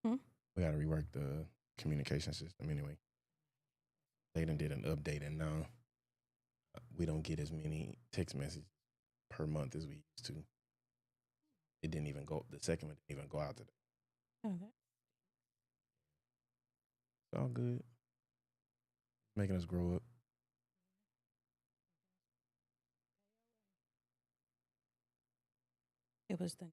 Hmm. We got to rework the communication system anyway. They done did an update, and now we don't get as many text messages per month as we used to. It didn't even go. The second one didn't even go out today. Oh, that. It's all good. Making us grow up. It was the.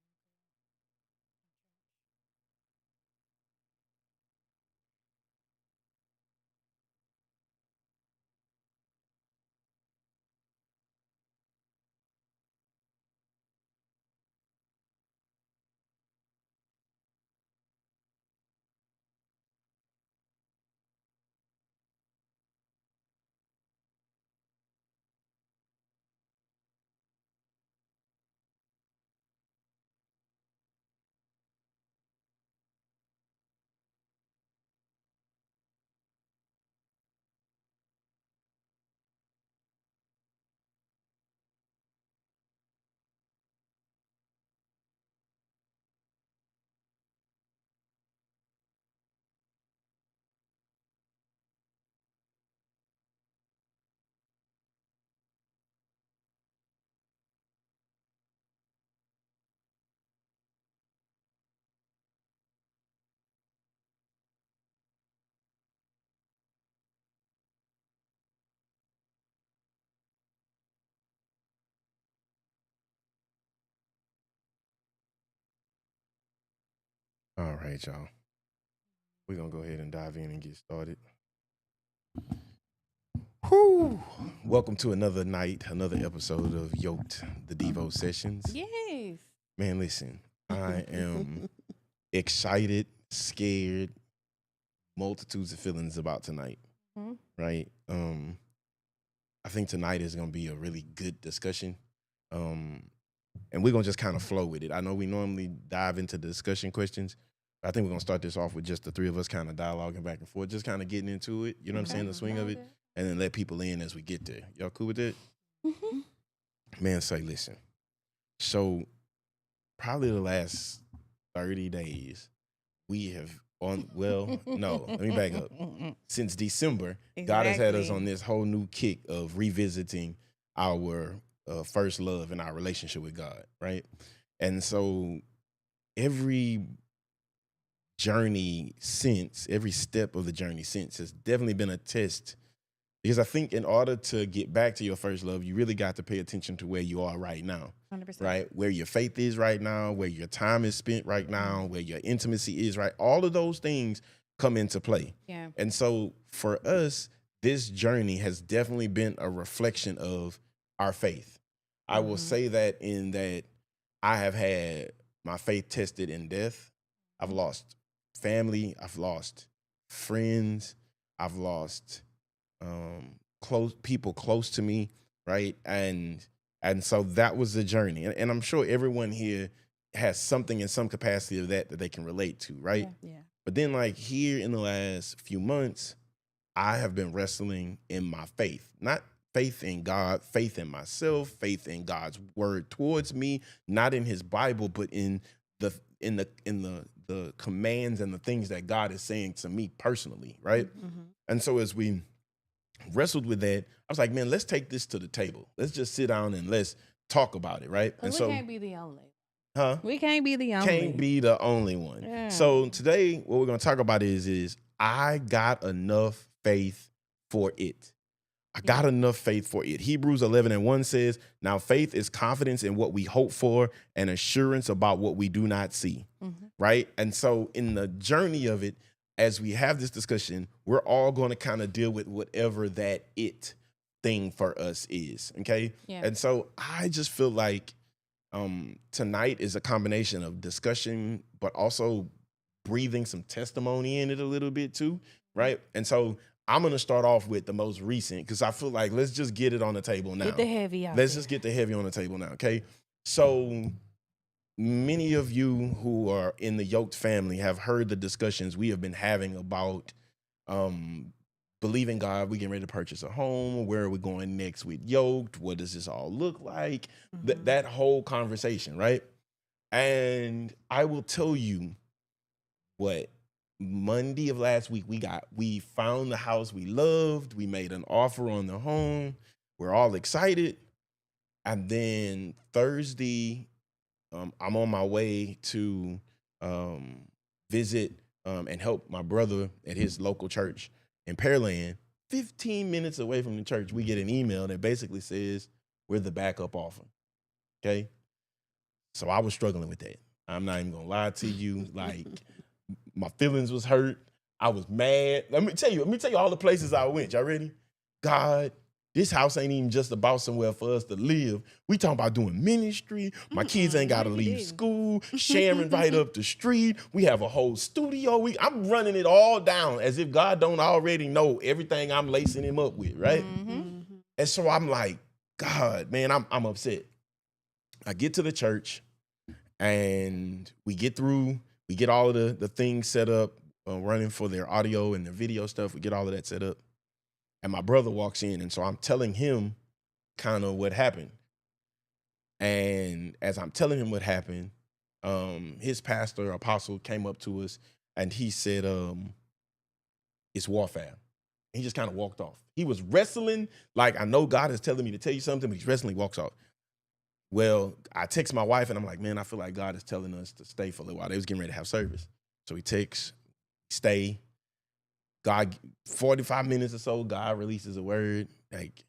All right, y'all. We're going to go ahead and dive in and get started. Whew. Welcome to another night, another episode of Yoked, the Devo Sessions. Yes. Man, listen, I am excited, scared, multitudes of feelings about tonight, Hmm. right? I think tonight is going to be a really good discussion. And we're going to just kind of flow with it. I know we normally dive into the discussion questions, but I think we're going to start this off with just the three of us kind of dialoguing back and forth, just kind of getting into it, you know what I'm saying, the swing of it, and then let people in as we get there. Y'all cool with that? Mm-hmm. Man, say, listen. So probably the last 30 days, we have no, let me back up. Since December, God has had us on this whole new kick of revisiting our first love and our relationship with God, right? And so every journey since, every step of the journey since has definitely been a test. Because I think in order to get back to your first love, you really got to pay attention to where you are right now, 100%. right? Where your faith is right now, where your time is spent right now, where your intimacy is right. All of those things come into play. Yeah. And so for us, this journey has definitely been a reflection of our faith. I will say that in that I have had my faith tested in death. I've lost family. I've lost friends. I've lost close people close to me, right? And so that was the journey, and I'm sure everyone here has something in some capacity of that they can relate to, right? Yeah. But then, like here in the last few months, I have been wrestling in my faith, not faith in God, faith in myself, faith in God's word towards me, not in His Bible, but the in the commands and the things that God is saying to me personally, right? Mm-hmm. And so as we wrestled with that, I was like, man, let's take this to the table. Let's just sit down and let's talk about it, right? And We so, can't be the only. huh? We can't be the only. Can't be the only one. Yeah. So today, what we're gonna talk about is I got enough faith for it. I got enough faith for it. Hebrews 11:1 says, now faith is confidence in what we hope for and assurance about what we do not see. Mm-hmm. Right. And so in the journey of it, as we have this discussion, we're all going to kind of deal with whatever that it thing for us is. Okay. Yeah. And so I just feel like tonight is a combination of discussion, but also breathing some testimony in it a little bit too. Right. And so I'm going to start off with the most recent because I feel like let's just get it on the table now. Get the heavy out. Let's just get the heavy on the table now. Okay. So many of you who are in the Yoked family have heard the discussions we have been having about believing God. We getting ready to purchase a home. Where are we going next with Yoked? What does this all look like? That whole conversation, right? And I will tell you what Monday of last week, we found the house we loved. We made an offer on the home. We're all excited. And then Thursday, I'm on my way to visit and help my brother at his local church in Pearland. 15 minutes away from the church, we get an email that basically says, we're the backup offer. Okay. So I was struggling with that. I'm not even gonna lie to you. Like, my feelings was hurt. I was mad. Let me tell you all the places I went. Y'all ready? God, this house ain't even just about somewhere for us to live. We talking about doing ministry. My kids ain't got to leave school. Sharon right up the street. We have a whole studio. I'm running it all down as if God don't already know everything I'm lacing him up with, right? Mm-hmm. And so I'm like, God, man, I'm upset. I get to the church and we get all of the things set up, running for their audio and their video stuff. We get all of that set up. And my brother walks in, and so I'm telling him kind of what happened. And as I'm telling him what happened, his pastor, apostle, came up to us, and he said, it's warfare. He just kind of walked off. He was wrestling, like, I know God is telling me to tell you something, but he's wrestling, he walks off. Well, I text my wife, and I'm like, man, I feel like God is telling us to stay for a little while. They was getting ready to have service. So he texts, stay. God, 45 minutes or so, God releases a word, like,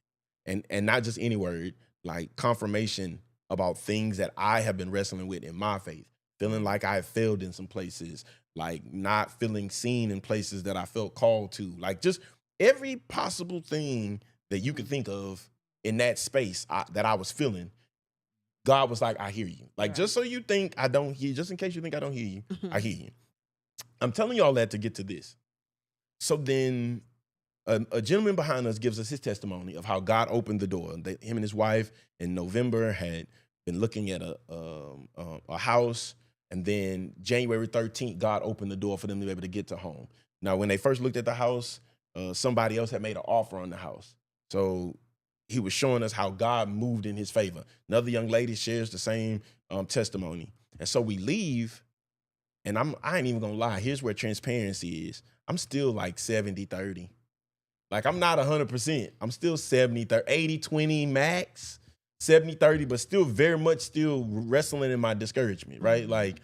and not just any word, like confirmation about things that I have been wrestling with in my faith, feeling like I have failed in some places, like not feeling seen in places that I felt called to, like just every possible thing that you could think of in that space that I was feeling. God was like, I hear you. Like, just so you think I don't hear you, just in case you think I don't hear you, I hear you. I'm telling you all that to get to this. So then a gentleman behind us gives us his testimony of how God opened the door. Him and his wife in November had been looking at a house, and then January 13th, God opened the door for them to be able to get to home. Now, when they first looked at the house, somebody else had made an offer on the house. So he was showing us how God moved in his favor. Another young lady shares the same testimony. And so we leave, and I ain't even gonna lie, here's where transparency is. I'm still like 70-30. Like, I'm not 100%. I'm still 70-30, 80-20 max, 70-30, but still very much still wrestling in my discouragement, right? Like,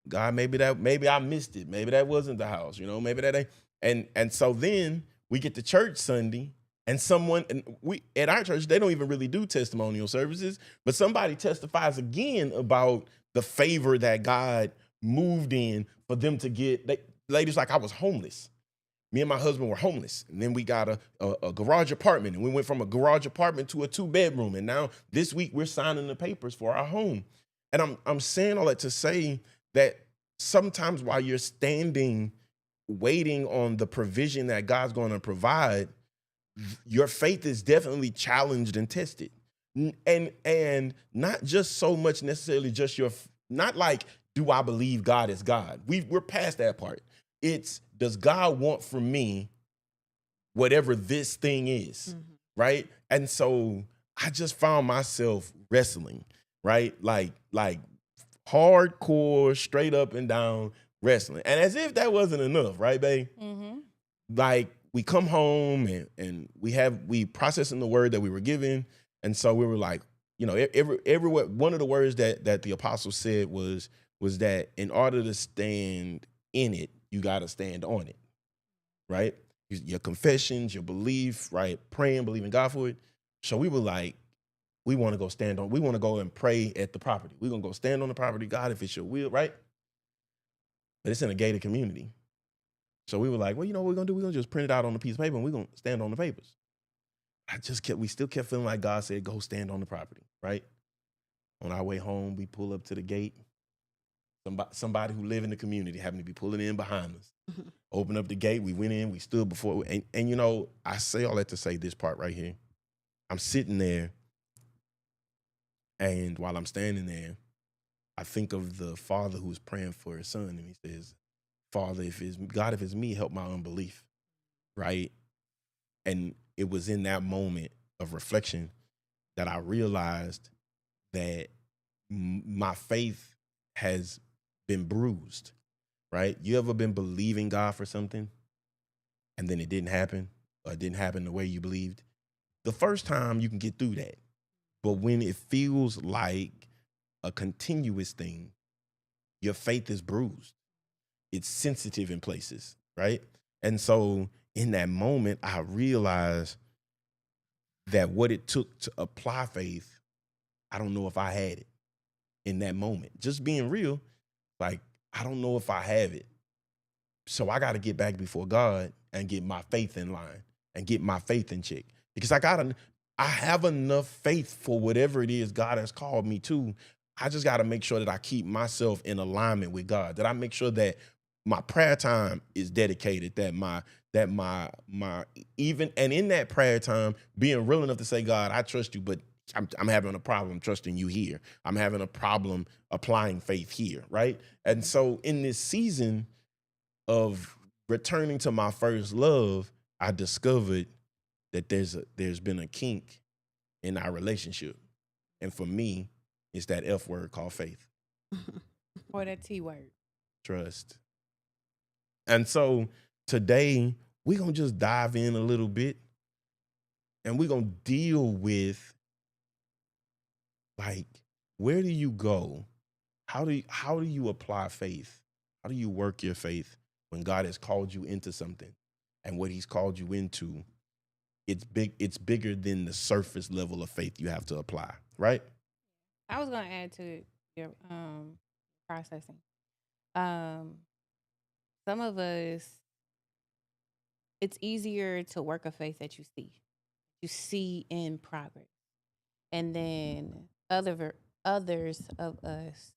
God, maybe I missed it. Maybe that wasn't the house, maybe that ain't. And so then we get to church Sunday, and we at our church, they don't even really do testimonial services, but somebody testifies again about the favor that God moved in for them to get. Ladies, like, I was homeless. Me and my husband were homeless. And then we got a garage apartment. And we went from a garage apartment to a 2-bedroom. And now this week we're signing the papers for our home. And I'm saying all that to say that sometimes while you're standing, waiting on the provision that God's going to provide, your faith is definitely challenged and tested. And not just so much necessarily just not like, do I believe God is God? We're past that part. It's, does God want from me whatever this thing is, right? And so I just found myself wrestling, right? Like hardcore, straight up and down wrestling. And as if that wasn't enough, right, babe? Mm-hmm. Like, we come home and we processing the word that we were given. And so we were like, everywhere, one of the words that the apostle said was that in order to stand in it, you got to stand on it, right? Your confessions, your belief, right? Praying, believing God for it. So we were like, we want to go and pray at the property. We're going to go stand on the property, God, if it's your will, right? But it's in a gated community. So we were like, well, what we're going to do? We're going to just print it out on a piece of paper and we're going to stand on the papers. We still kept feeling like God said, go stand on the property, right? On our way home, we pull up to the gate. Somebody who live in the community happened to be pulling in behind us. Open up the gate. We went in. We stood before. And I say all that to say this part right here. I'm sitting there, and while I'm standing there, I think of the father who's praying for his son, and he says, Father, if it's me, help my unbelief, right? And it was in that moment of reflection that I realized that my faith has been bruised. right? You ever been believing God for something and then it didn't happen, or it didn't happen the way you believed? The first time you can get through that. But when it feels like a continuous thing, your faith is bruised. It's sensitive in places, right? And so in that moment, I realized that what it took to apply faith, I don't know if I had it in that moment. Just being real, like, I don't know if I have it. So I got to get back before God and get my faith in line and get my faith in check. Because I have enough faith for whatever it is God has called me to. I just got to make sure that I keep myself in alignment with God, that I make sure that my prayer time is dedicated, that my even, and in that prayer time, being real enough to say, God, I trust you, but I'm having a problem trusting you here. I'm having a problem applying faith here, right? And so in this season of returning to my first love, I discovered that there's been a kink in our relationship. And for me, it's that F word called faith. Or that T word. Trust. And so today, we're going to just dive in a little bit and we're going to deal with, like, where do you go? How do you apply faith? How do you work your faith when God has called you into something? And what he's called you into, it's bigger than the surface level of faith you have to apply, right? I was gonna add to your processing. Some of us, it's easier to work a faith that you see in progress, and then others of us,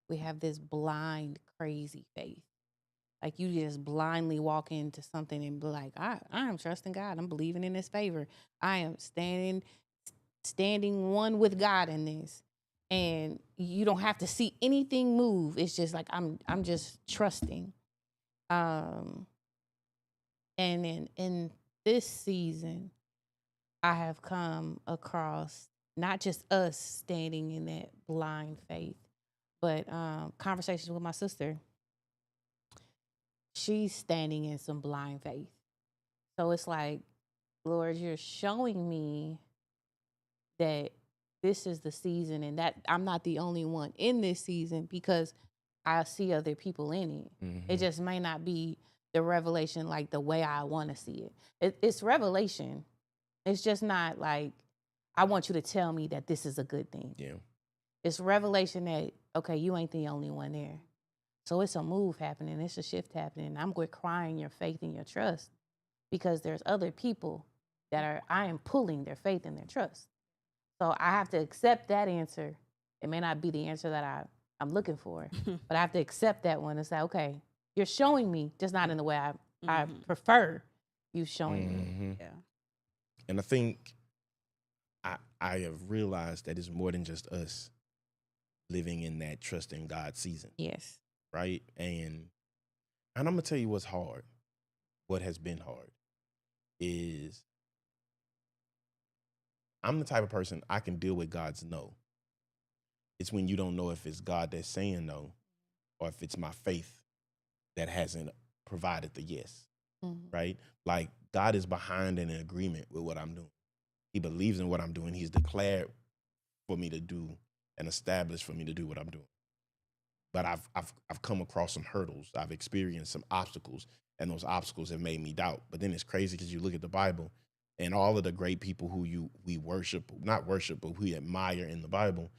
we have this blind, crazy faith. Like, you just blindly walk into something and be like, I am trusting God. I'm believing in His favor. I am standing one with God in this. And you don't have to see anything move. It's just like I'm just trusting. And in this season, I have come across not just us standing in that blind faith, but conversations with my sister. She's standing in some blind faith. So it's like, Lord, you're showing me that this is the season and that I'm not the only one in this season, because I see other people in it. Mm-hmm. It just may not be the revelation like the way I want to see it. It's revelation. It's just not like, I want you to tell me that this is a good thing. Yeah. It's revelation that, okay, you ain't the only one there. So it's a move happening. It's a shift happening. I'm requiring your faith and your trust, because there's other people that I am pulling their faith and their trust. So I have to accept that answer. It may not be the answer that I'm looking for, but I have to accept that one and say, okay, you're showing me, just not in the way I prefer you showing me. Yeah. And I think I have realized that it's more than just us living in that trust in God season. Yes. Right? And I'm going to tell you what's hard. What has been hard is I'm the type of person, I can deal with God's no. It's when you don't know if it's God that's saying no or if it's my faith that hasn't provided the yes. Mm-hmm. Right? Like, God is behind and in agreement with what I'm doing. He believes in what I'm doing. He's declared for me to do and established for me to do what I'm doing. But I've come across some hurdles. I've experienced some obstacles, and those obstacles have made me doubt. But then it's crazy because you look at the Bible and all of the great people who we worship, not worship, but we admire in the Bible,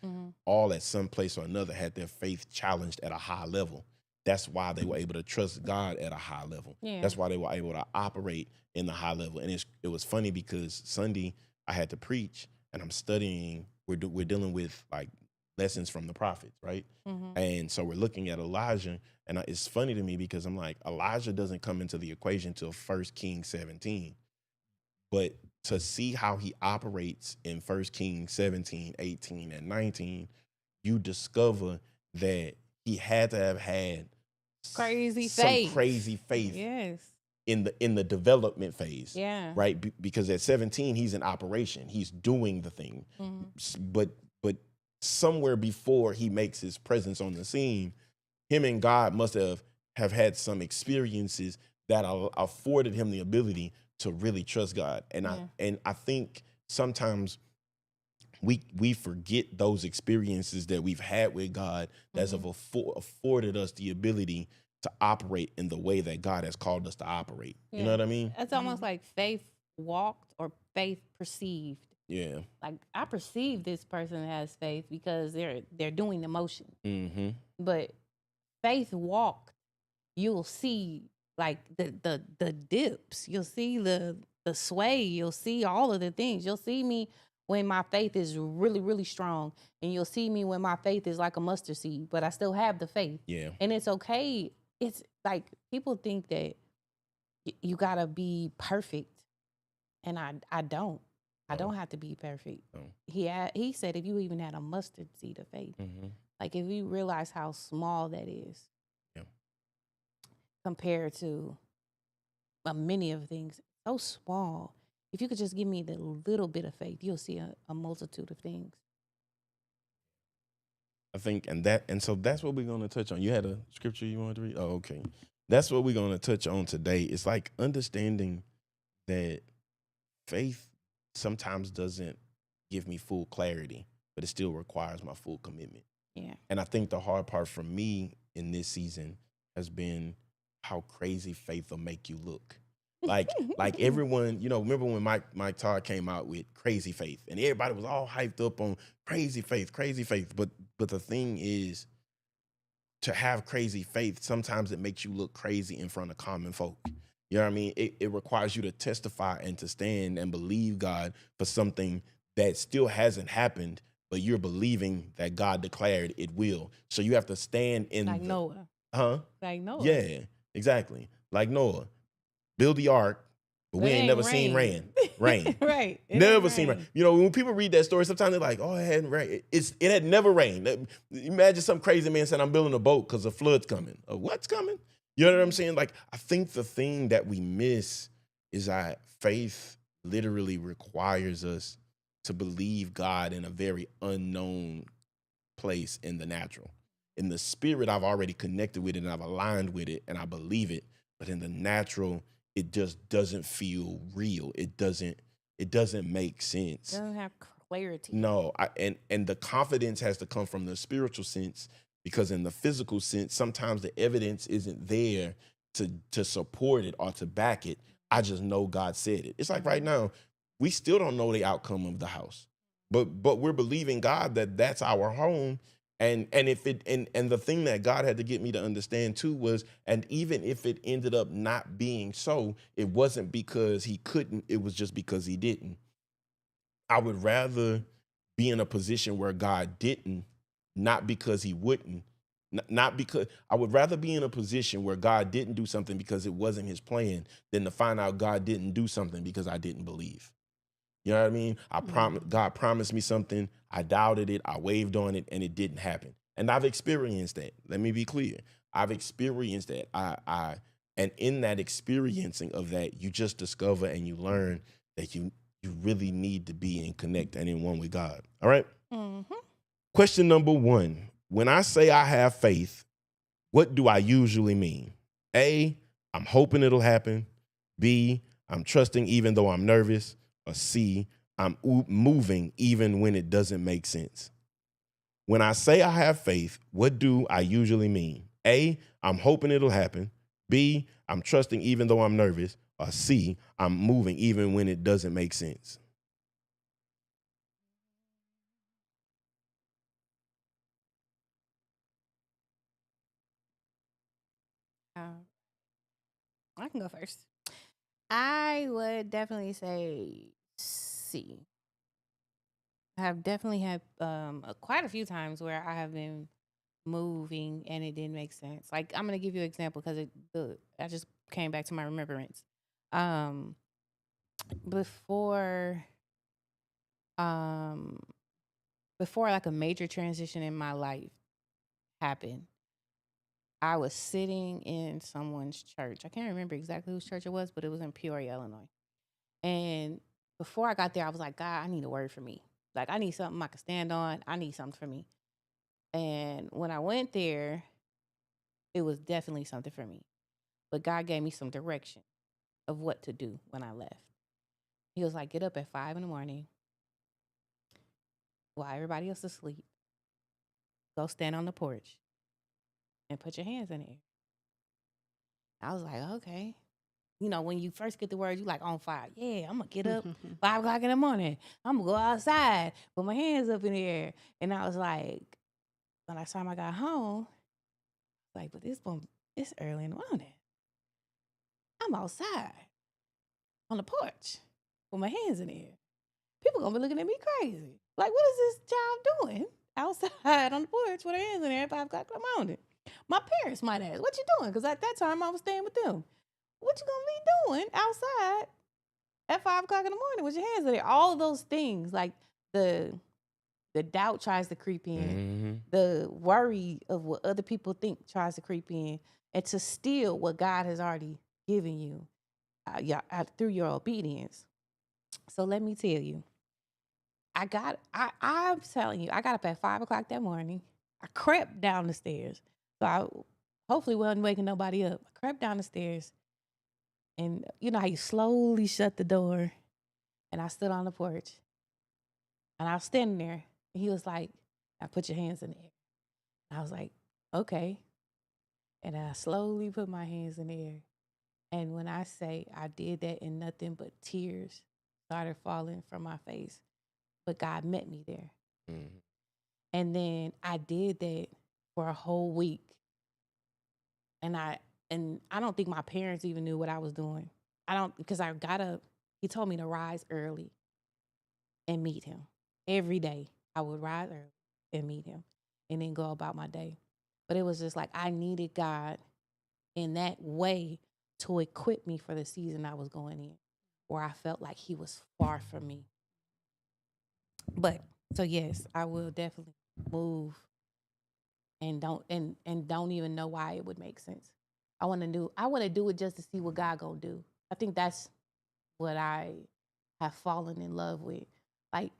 all at some place or another had their faith challenged at a high level. That's why they were able to trust God at a high level. Yeah. That's why they were able to operate in the high level. And it was funny because Sunday I had to preach, and I'm studying. We're dealing with like lessons from the prophets, right? Mm-hmm. And so we're looking at Elijah, and it's funny to me because I'm like, Elijah doesn't come into the equation till 1 Kings 17. But to see how he operates in 1 Kings 17, 18, and 19, you discover that he had to have had some crazy faith Yes. in the development phase. Yeah. Right? Because at 17, he's in operation. He's doing the thing. But somewhere before he makes his presence on the scene, him and God must have have had some experiences that afforded him the ability to really trust God. And I think sometimes we forget those experiences that we've had with God that have afforded us the ability to operate in the way that God has called us to operate. You know what I mean? It's almost like faith walked or faith perceived. Yeah. Like I perceive this person has faith because they're doing the motion. Mm-hmm. But faith walked, you'll see like the dips. You'll see the sway. You'll see all of the things. You'll see me when my faith is really, really strong. And you'll see me when my faith is like a mustard seed, but I still have the faith. Yeah. And it's okay. It's like people think that you gotta be perfect. And I don't. I don't have to be perfect. He said if you even had a mustard seed of faith, like if you realize how small that is compared to many of things, so small. If you could just give me the little bit of faith, you'll see a multitude of things. I think, and so that's what we're going to touch on. You had a scripture you wanted to read? Oh, okay. That's what we're going to touch on today. It's like understanding that faith sometimes doesn't give me full clarity, but it still requires my full commitment. Yeah. And I think the hard part for me in this season has been how crazy faith will make you look. Like everyone, remember when Mike Todd came out with Crazy Faith and everybody was all hyped up on crazy faith. But the thing is, to have crazy faith, sometimes it makes you look crazy in front of common folk. You know what I mean? It requires you to testify and to stand and believe God for something that still hasn't happened, but you're believing that God declared it will. So you have to stand in like Noah. Like Noah. Yeah, exactly. Like Noah. Build the ark, but we ain't never seen rain. Right. Never seen rain. When people read that story, sometimes they're like, oh, it hadn't rained. It had never rained. Imagine some crazy man saying, I'm building a boat because a flood's coming. What's coming? You know what I'm saying? Like, I think the thing that we miss is that faith literally requires us to believe God in a very unknown place in the natural. In the spirit, I've already connected with it and I've aligned with it and I believe it. But in the natural, it just doesn't feel real. It doesn't make sense. It doesn't have clarity. No, and the confidence has to come from the spiritual sense, because in the physical sense, sometimes the evidence isn't there to support it or to back it. I just know God said it. It's like right now, we still don't know the outcome of the house, but we're believing God that that's our home. And if it and the thing that God had to get me to understand too was, and even if it ended up not being so, it wasn't because he couldn't, it was just because he didn't. I would rather be in a position where God didn't, not because he wouldn't, not because I would rather be in a position where God didn't do something because it wasn't his plan than to find out God didn't do something because I didn't believe. You know what I mean? God promised me something. I doubted it. I waved on it, and it didn't happen. And I've experienced that. Let me be clear. I've experienced that. And in that experiencing of that, you just discover and you learn that you really need to be in connect and in one with God. All right? Mm-hmm. Question number 1. When I say I have faith, what do I usually mean? A, I'm hoping it'll happen. B, I'm trusting even though I'm nervous. Or C, I'm moving even when it doesn't make sense. When I say I have faith, what do I usually mean? A, I'm hoping it'll happen. B, I'm trusting even though I'm nervous. Or C, I'm moving even when it doesn't make sense. I can go first. I would definitely say C. I have definitely had quite a few times where I have been moving and it didn't make sense. Like I'm gonna give you an example because I just came back to my remembrance. Um, before um before like a major transition in my life happened, I was sitting in someone's church. I can't remember exactly whose church it was, but it was in Peoria, Illinois. And before I got there, I was like, God, I need a word for me. Like, I need something I can stand on. I need something for me. And when I went there, it was definitely something for me. But God gave me some direction of what to do when I left. He was like, get up at 5 in the morning while everybody else is asleep. Go stand on the porch and put your hands in the air. I was like, okay. You know, when you first get the word, you like on fire. Yeah, I'm gonna get up 5 o'clock in the morning. I'm gonna go outside, put my hands up in the air. And I was like, by the time I got home, like, but it's early in the morning. I'm outside on the porch with my hands in the air. People gonna be looking at me crazy. Like, what is this child doing outside on the porch with her hands in the air at 5 o'clock in the morning? My parents might ask, what you doing? Because at that time I was staying with them. What you gonna be doing outside at 5 o'clock in the morning with your hands in there? All of those things, like the doubt tries to creep in, the worry of what other people think tries to creep in, and to steal what God has already given you through your obedience. So let me tell you, I'm telling you, I got up at 5 o'clock that morning. I crept down the stairs. So I hopefully wasn't waking nobody up. I crept down the stairs, and you know how you slowly shut the door, and I stood on the porch, and I was standing there, and he was like, "Now put your hands in the air." And I was like, "Okay." And I slowly put my hands in the air. And when I say I did that, and nothing but tears started falling from my face, but God met me there. Mm-hmm. And then I did that for a whole week. And I don't think my parents even knew what I was doing. Because I got up, he told me to rise early and meet him. Every day I would rise early and meet him and then go about my day. But it was just like I needed God in that way to equip me for the season I was going in, where I felt like he was far from me. But so yes, I will definitely move and don't even know why it would make sense. I want to do it just to see what God gonna do. I think that's what I have fallen in love with. Like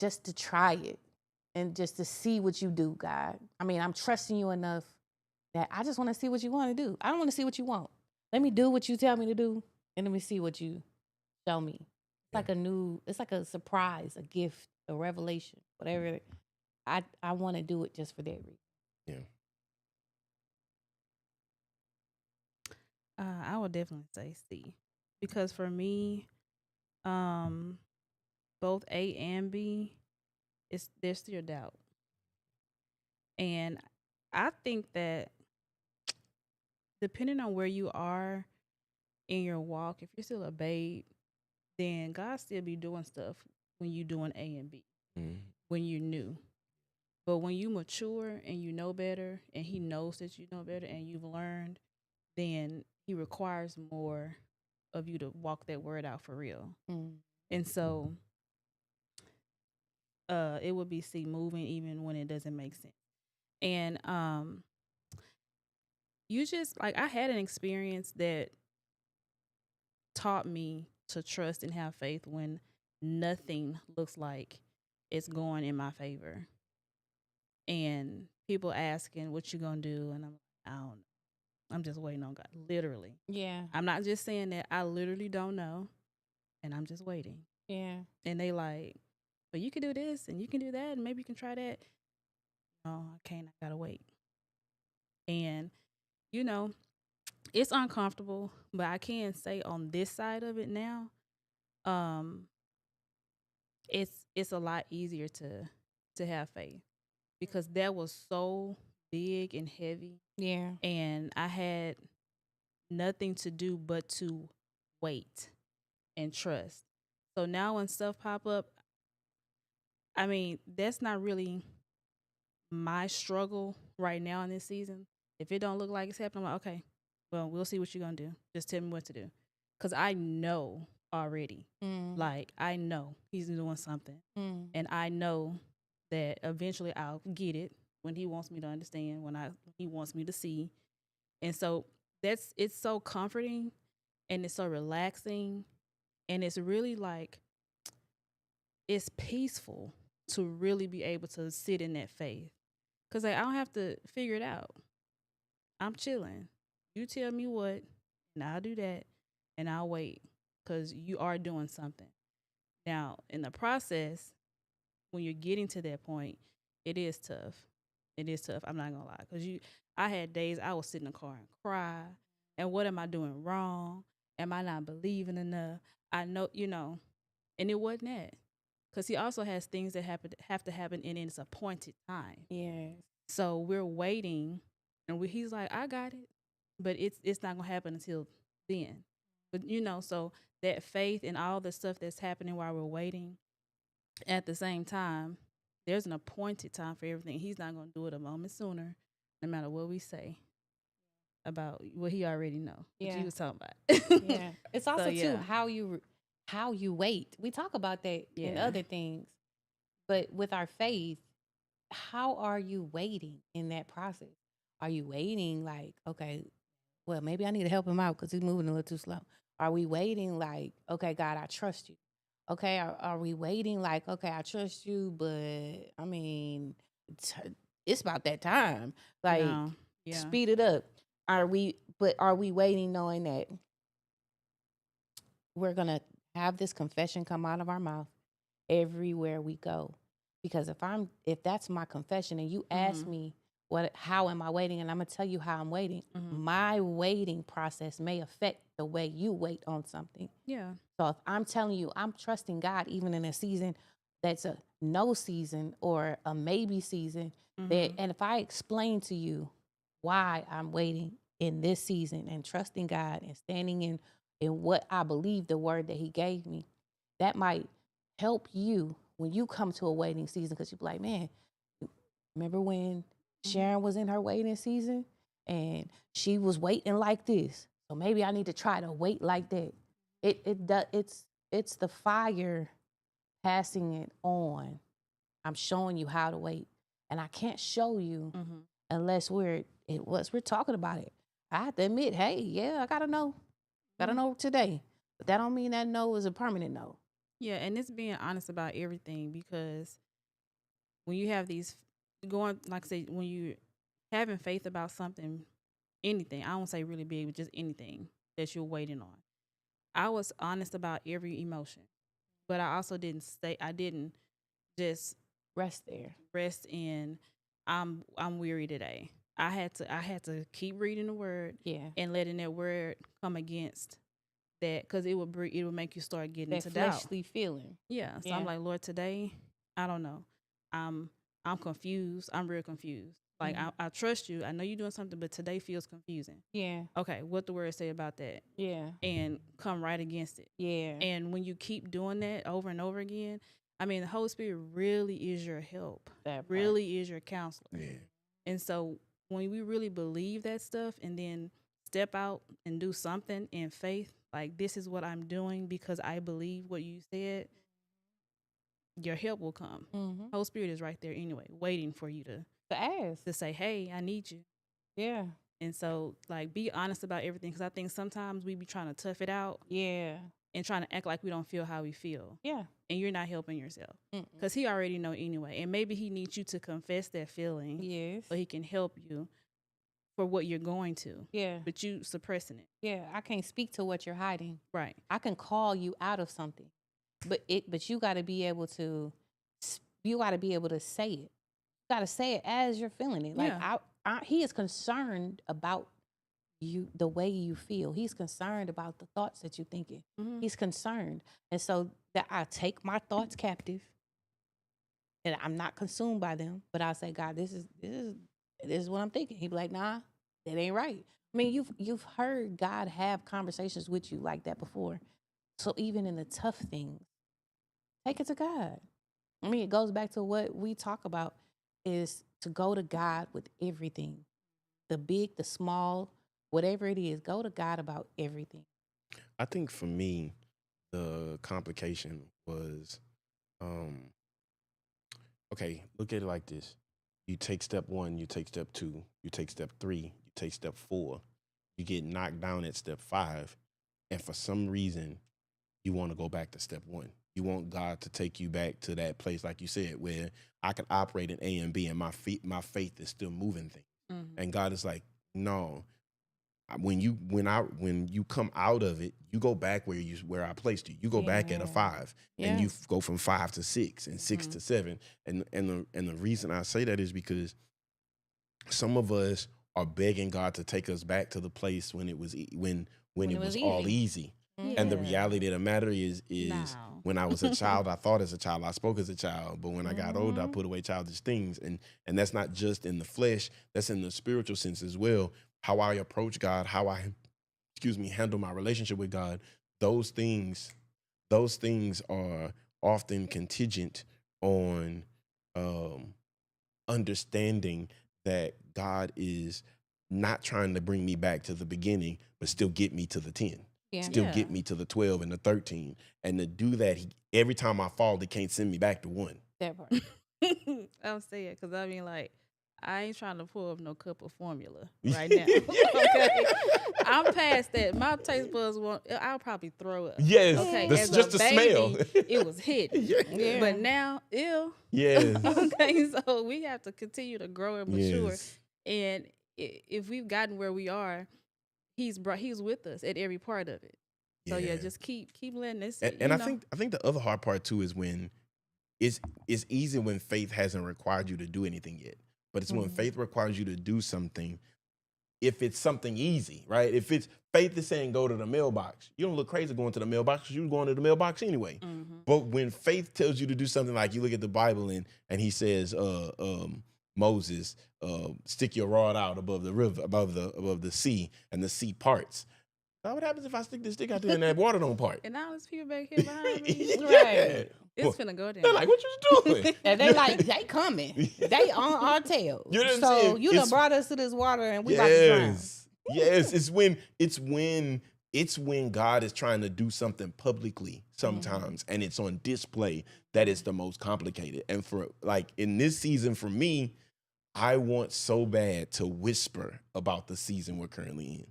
just to try it and just to see what you do, God. I mean, I'm trusting you enough that I just want to see what you want to do. I don't want to see what you want. Let me do what you tell me to do, and let me see what you show me. It's like a surprise, a gift, a revelation, whatever. I want to do it just for that reason. Yeah. I would definitely say C, because for me, both A and B, there's still doubt, and I think that depending on where you are in your walk, if you're still a babe, then God still be doing stuff when you doing A and B, when you're new. But when you mature and you know better, and He knows that you know better, and you've learned, then He requires more of you to walk that word out for real. And so it would be C, moving even when it doesn't make sense. And you just like, I had an experience that taught me to trust and have faith when nothing looks like it's going in my favor. And people asking what you gonna do, and I don't know. I'm just waiting on God. Literally. Yeah. I'm not just saying that. I literally don't know, and I'm just waiting. Yeah. And they like, but you can do this and you can do that, and maybe you can try that. No, I can't. I gotta wait. And you know, it's uncomfortable, but I can say on this side of it now, um, it's a lot easier to have faith, because that was so big and heavy. Yeah. And I had nothing to do but to wait and trust. So now when stuff pop up, I mean, that's not really my struggle right now in this season. If it don't look like it's happening, I'm like, okay, well, we'll see what you're gonna do. Just tell me what to do, because I know already. Like, I know He's doing something, and I know that eventually I'll get it when He wants me to understand, when He wants me to see. And so it's so comforting, and it's so relaxing, and it's really like, it's peaceful to really be able to sit in that faith, because like, I don't have to figure it out. I'm chilling. You tell me what, and I'll do that, and I'll wait because you are doing something. Now, in the process, when you're getting to that point, it is tough. It is tough. I'm not gonna lie, because I had days I would sit in the car and cry. And what am I doing wrong? Am I not believing enough? I know, and it wasn't that, because he also has things that have to happen in its appointed time. Yes. So we're waiting, and he's like, I got it, but it's not gonna happen until then. But so that faith and all the stuff that's happening while we're waiting, at the same time, there's an appointed time for everything. He's not gonna do it a moment sooner, no matter what we say about what he already know. What Yeah. you was talking about. Yeah. It's also So, yeah. too how you wait. We talk about that in Yeah. other things, but with our faith, how are you waiting in that process? Are you waiting like, okay, well, maybe I need to help him out because he's moving a little too slow? Are we waiting like, okay, God, I trust you? Okay, are we waiting like, okay, I trust you, but I mean, it's about that time. Like, No. Yeah. speed it up. Are we waiting knowing that we're going to have this confession come out of our mouth everywhere we go? Because if that's my confession and you ask me how am I waiting, and I'm going to tell you how I'm waiting, my waiting process may affect the way you wait on something. Yeah. So if I'm telling you I'm trusting God even in a season that's a no season or a maybe season, and if I explain to you why I'm waiting in this season and trusting God and standing in what I believe the word that he gave me, that might help you when you come to a waiting season, because you're like, man, remember when Sharon was in her waiting season and she was waiting like this? So maybe I need to try to wait like that. It's the fire passing it on. I'm showing you how to wait, and I can't show you unless we're talking about it. I have to admit, hey, yeah, I gotta know today, but that don't mean that no is a permanent no. Yeah, and it's being honest about everything, because when you have these going, like I say, when you having faith about something, anything, I won't say really big, but just anything that you're waiting on. I was honest about every emotion, but I also didn't just Rest there. rest in I'm weary today. I had to keep reading the word, Yeah. and letting that word come against that, because it would make you start getting That into doubt. fleshly feeling. Yeah. So Yeah. I'm like, Lord, today, I don't know. I'm confused. I'm real confused. Like, I trust you. I know you're doing something, but today feels confusing. Yeah. Okay, what the word say about that? Yeah. And come right against it. Yeah. And when you keep doing that over and over again, I mean, the Holy Spirit really is your help. That part. Really is your counselor. Yeah. And so when we really believe that stuff and then step out and do something in faith, like, this is what I'm doing because I believe what you said, your help will come. Holy Spirit is right there anyway, waiting for you to ask, to say, hey, I need you. Yeah. And so, like, be honest about everything, because I think sometimes we be trying to tough it out Yeah. and trying to act like we don't feel how we feel. Yeah. And you're not helping yourself, because he already know anyway. And maybe he needs you to confess that feeling, Yes. so he can help you for what you're going to. Yeah. But you suppressing it. Yeah. I can't speak to what you're hiding. Right. I can call you out of something, but you got to be able to say it. You got to say it as you're feeling it. Like, Yeah. he is concerned about you, the way you feel. He's concerned about the thoughts that you're thinking. He's concerned. And so that I take my thoughts captive and I'm not consumed by them, but I'll say, God, this is what I'm thinking. He'd be like, nah, that ain't right. I mean, you've heard God have conversations with you like that before. So even in the tough things, take it to God. I mean, it goes back to what we talk about, is to go to God with everything. The big, the small, whatever it is, go to God about everything. I think for me, the complication was, okay, look at it like this. You take step 1, you take step 2, you take step 3, you take step 4, you get knocked down at step 5, and for some reason, you want to go back to step 1. You want God to take you back to that place, like you said, where I can operate in A and B, and my faith is still moving things. And God is like, No. When you come out of it, you go back where I placed you. You go back at a 5, and you go from 5 to 6 and 6 to 7. And the reason I say that is because some of us are begging God to take us back to the place when it was all easy. And the reality of the matter is when I was a child, I thought as a child, I spoke as a child. But when I got older, I put away childish things. And that's not just in the flesh, that's in the spiritual sense as well. How I approach God, how I, handle my relationship with God, those things are often contingent on understanding that God is not trying to bring me back to the beginning, but still get me to the 10. Still get me to the 12 and the 13. And to do that, every time I fall, he can't send me back to 1. That part. I'm saying, because I mean, like, I ain't trying to pull up no cup of formula right now. Okay, I'm past that. My taste buds I'll probably throw up. Yes, okay. That's just the smell. It was hidden. But now, ew. Yes. Okay, so we have to continue to grow and mature. Yes. And if we've gotten where we are, he's with us at every part of it. So just keep letting this. And I think the other hard part too is when it's easy when faith hasn't required you to do anything yet. But it's when faith requires you to do something, if it's something easy, right? If it's faith is saying go to the mailbox, you don't look crazy going to the mailbox because you're going to the mailbox anyway. But when faith tells you to do something, like you look at the Bible and he says, Moses, stick your rod out above the river, above the sea, and the sea parts. Now, what happens if I stick this stick out there and that water don't part? And all these people back here behind me, Right? It's finna go down. They're like, what you doing? And they coming. They on our tail. You know what I'm so saying? you done brought us to this water and we about to drown. Yes, it's when God is trying to do something publicly sometimes, and it's on display that it's the most complicated. And for like in this season, for me, I want so bad to whisper about the season we're currently in.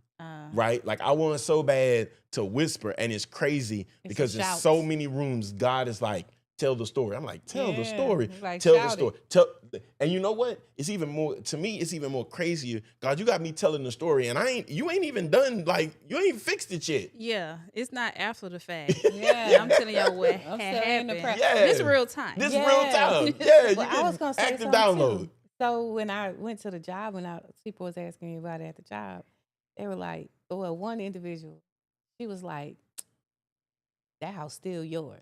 Right? Like I want so bad to whisper, and it's crazy because in so many rooms, God is like, tell the story. I'm like, tell the story. Like, tell the story. And you know what? It's even more, to me, it's even more crazier. God, you got me telling the story, and you ain't even done, like, you ain't fixed it yet. Yeah, it's not after the fact. I'm telling y'all what happened. This real time. This real time. Yeah, well, I was gonna say active download. Too. So when I went to the job, people was asking me about it at the job, they were like, well, one individual, she was like, that house still yours.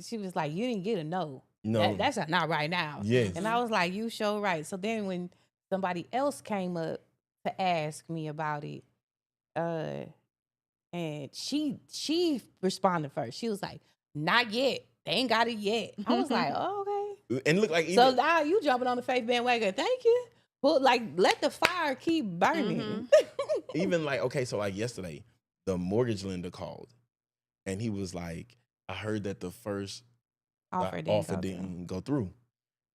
She was like, you didn't get a no. That's not right now. Yes. And I was like, you sure right. So then when somebody else came up to ask me about it, and she responded first. She was like, not yet. They ain't got it yet. I was like, oh, okay. And look like so now you jumping on the faith bandwagon. Thank you. But like, let the fire keep burning. Even like, okay, so like yesterday, the mortgage lender called, and he was like, I heard that the first offer didn't go through.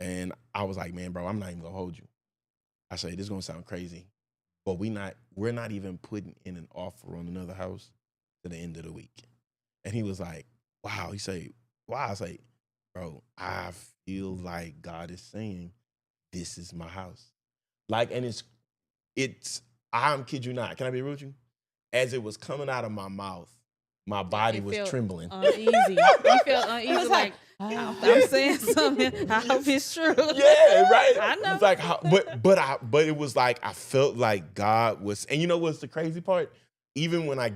And I was like, man, bro, I'm not even gonna hold you. I say, this is gonna sound crazy, but we're not even putting in an offer on another house to the end of the week. And he was like, wow. He said, wow. I was like, bro, I feel like God is saying, this is my house. Like, and I'm kid you not. Can I be real with you? As it was coming out of my mouth, my body was trembling. Uneasy. You felt uneasy, like, I'm saying something. I hope it's true. Yeah, right. I know. It's like, but it was like I felt like God was. And you know what's the crazy part? Even when I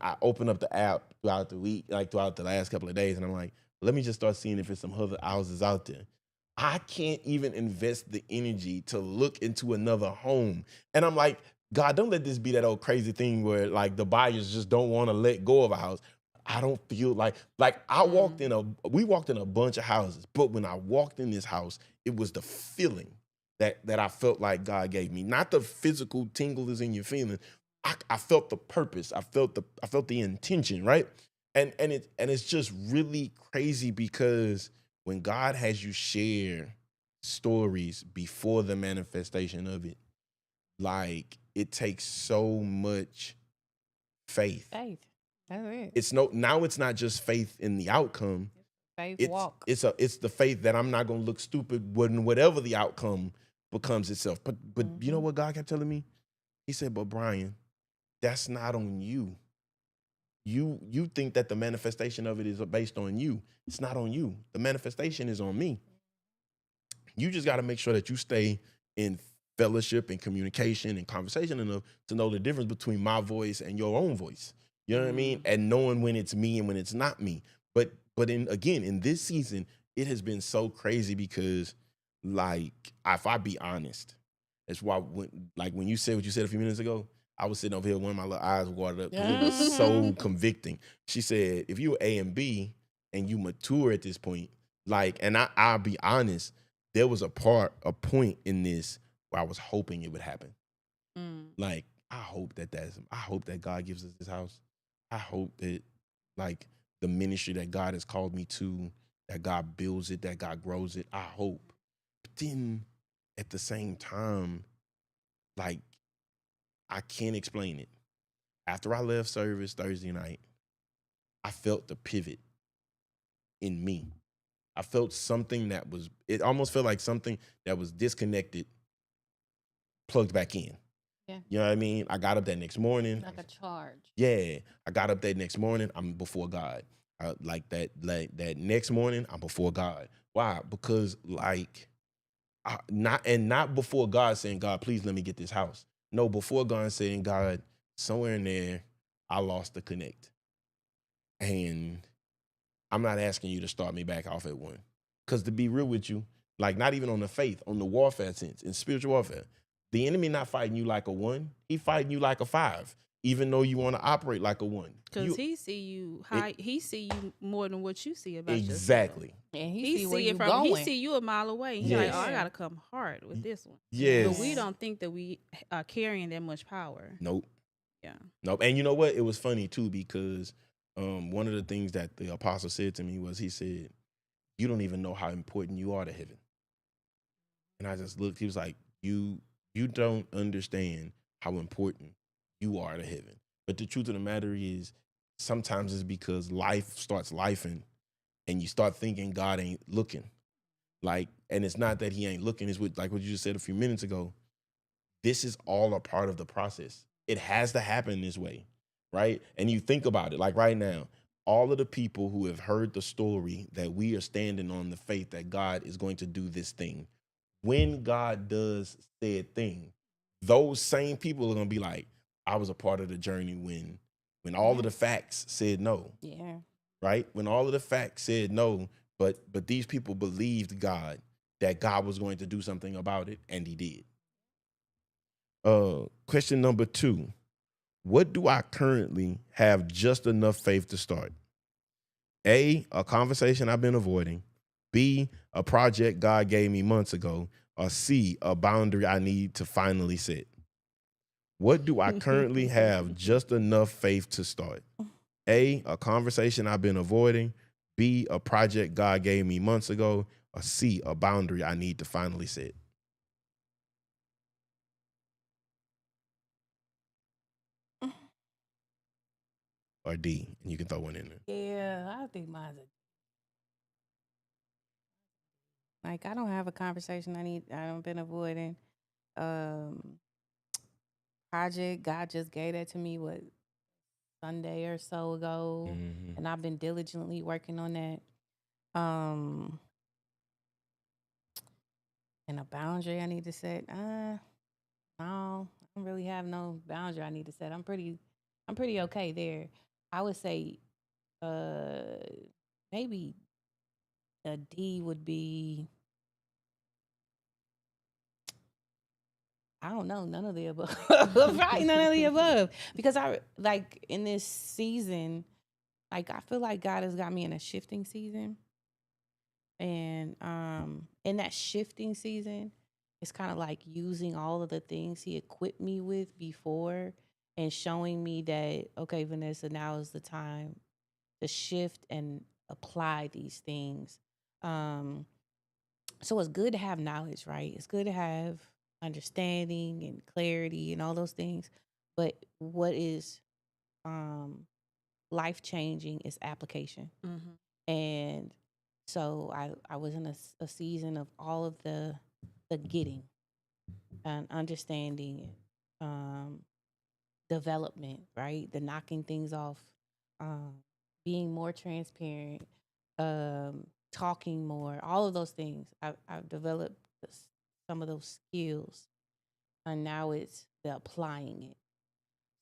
I open up the app throughout the week, like throughout the last couple of days, and I'm like, let me just start seeing if there's some other houses out there. I can't even invest the energy to look into another home. And I'm like, God, don't let this be that old crazy thing where like the buyers just don't want to let go of a house. I don't feel like we walked in a bunch of houses, but when I walked in this house, it was the feeling that I felt like God gave me, not the physical tinglers in your feeling. I felt the purpose. I felt the intention, right? And it's just really crazy because when God has you share stories before the manifestation of it, like it takes so much faith. Faith. That's it. It's not just faith in the outcome. Walk. It's the faith that I'm not gonna look stupid when whatever the outcome becomes itself. But you know what God kept telling me? He said, but Brian, that's not on you. You think that the manifestation of it is based on you. It's not on you. The manifestation is on me. You just got to make sure that you stay in fellowship and communication and conversation enough to know the difference between my voice and your own voice. You know what I mean? And knowing when it's me and when it's not me. But in this season, it has been so crazy because, like, if I be honest, that's why when you said what you said a few minutes ago, I was sitting over here, one of my little eyes watered up because it was so convicting. She said, if you're A and B and you mature at this point, like, and I'll be honest, there was a point in this where I was hoping it would happen. Like, I hope that God gives us this house. I hope that, like, the ministry that God has called me to, that God builds it, that God grows it. I hope. But then at the same time, like, I can't explain it. After I left service Thursday night, I felt the pivot in me. I felt something it almost felt like something that was disconnected, plugged back in. Yeah. You know what I mean? I got up that next morning. Like a charge. Yeah. I got up that next morning. I'm before God. Like that next morning, I'm before God. Why? Because not before God saying, God, please let me get this house. No, before God saying, God, somewhere in there, I lost the connect. And I'm not asking you to start me back off at one. Because to be real with you, like, not even on the faith, on the warfare sense, in spiritual warfare, the enemy not fighting you like a 1. He fighting you like a 5, even though you want to operate like a 1. Because he see you high, he see you more than what you see about yourself. Exactly. And He see where see you it from. going. He see you a mile away. He's like, Yes. oh, I gotta come hard with this one. Yes. But we don't think that we are carrying that much power. Nope. Yeah. Nope. And you know what? It was funny too, because one of the things that the apostle said to me was, he said, you don't even know how important you are to heaven. And I just looked, he was like, you don't understand how important you are to heaven. But the truth of the matter is, sometimes it's because life starts lifing and you start thinking God ain't looking. Like, and it's not that he ain't looking, it's like what you just said a few minutes ago. This is all a part of the process. It has to happen this way, right? And you think about it, like right now, all of the people who have heard the story that we are standing on the faith that God is going to do this thing. When God does said thing, those same people are going to be like, I was a part of the journey when all of the facts said no. Yeah. Right? When all of the facts said no, but these people believed God, that God was going to do something about it, and he did. Question number 2. What do I currently have just enough faith to start? A conversation I've been avoiding. B, a project God gave me months ago. Or C, a boundary I need to finally set. What do I currently have just enough faith to start? A conversation I've been avoiding. B, a project God gave me months ago. Or C, a boundary I need to finally set. Or D, and you can throw one in there. Yeah, I think mine's like, I don't have a conversation I've been avoiding. Project, God just gave that to me, Sunday or so ago. Mm-hmm. And I've been diligently working on that. And a boundary I need to set. No, I don't really have no boundary I need to set. I'm pretty okay there. I would say maybe a D would be, I don't know, none of the above. Probably none of the above. Because I, like, in this season, like, I feel like God has got me in a shifting season. And in that shifting season, it's kind of like using all of the things he equipped me with before and showing me that, okay, Vanessa, now is the time to shift and apply these things. So it's good to have knowledge, right? It's good to have understanding and clarity and all those things. But what is life changing is application. And so I was in a season of all of the getting and understanding, development, right? The knocking things off, um, being more transparent, talking more, all of those things. I've developed some of those skills, and now it's the applying it.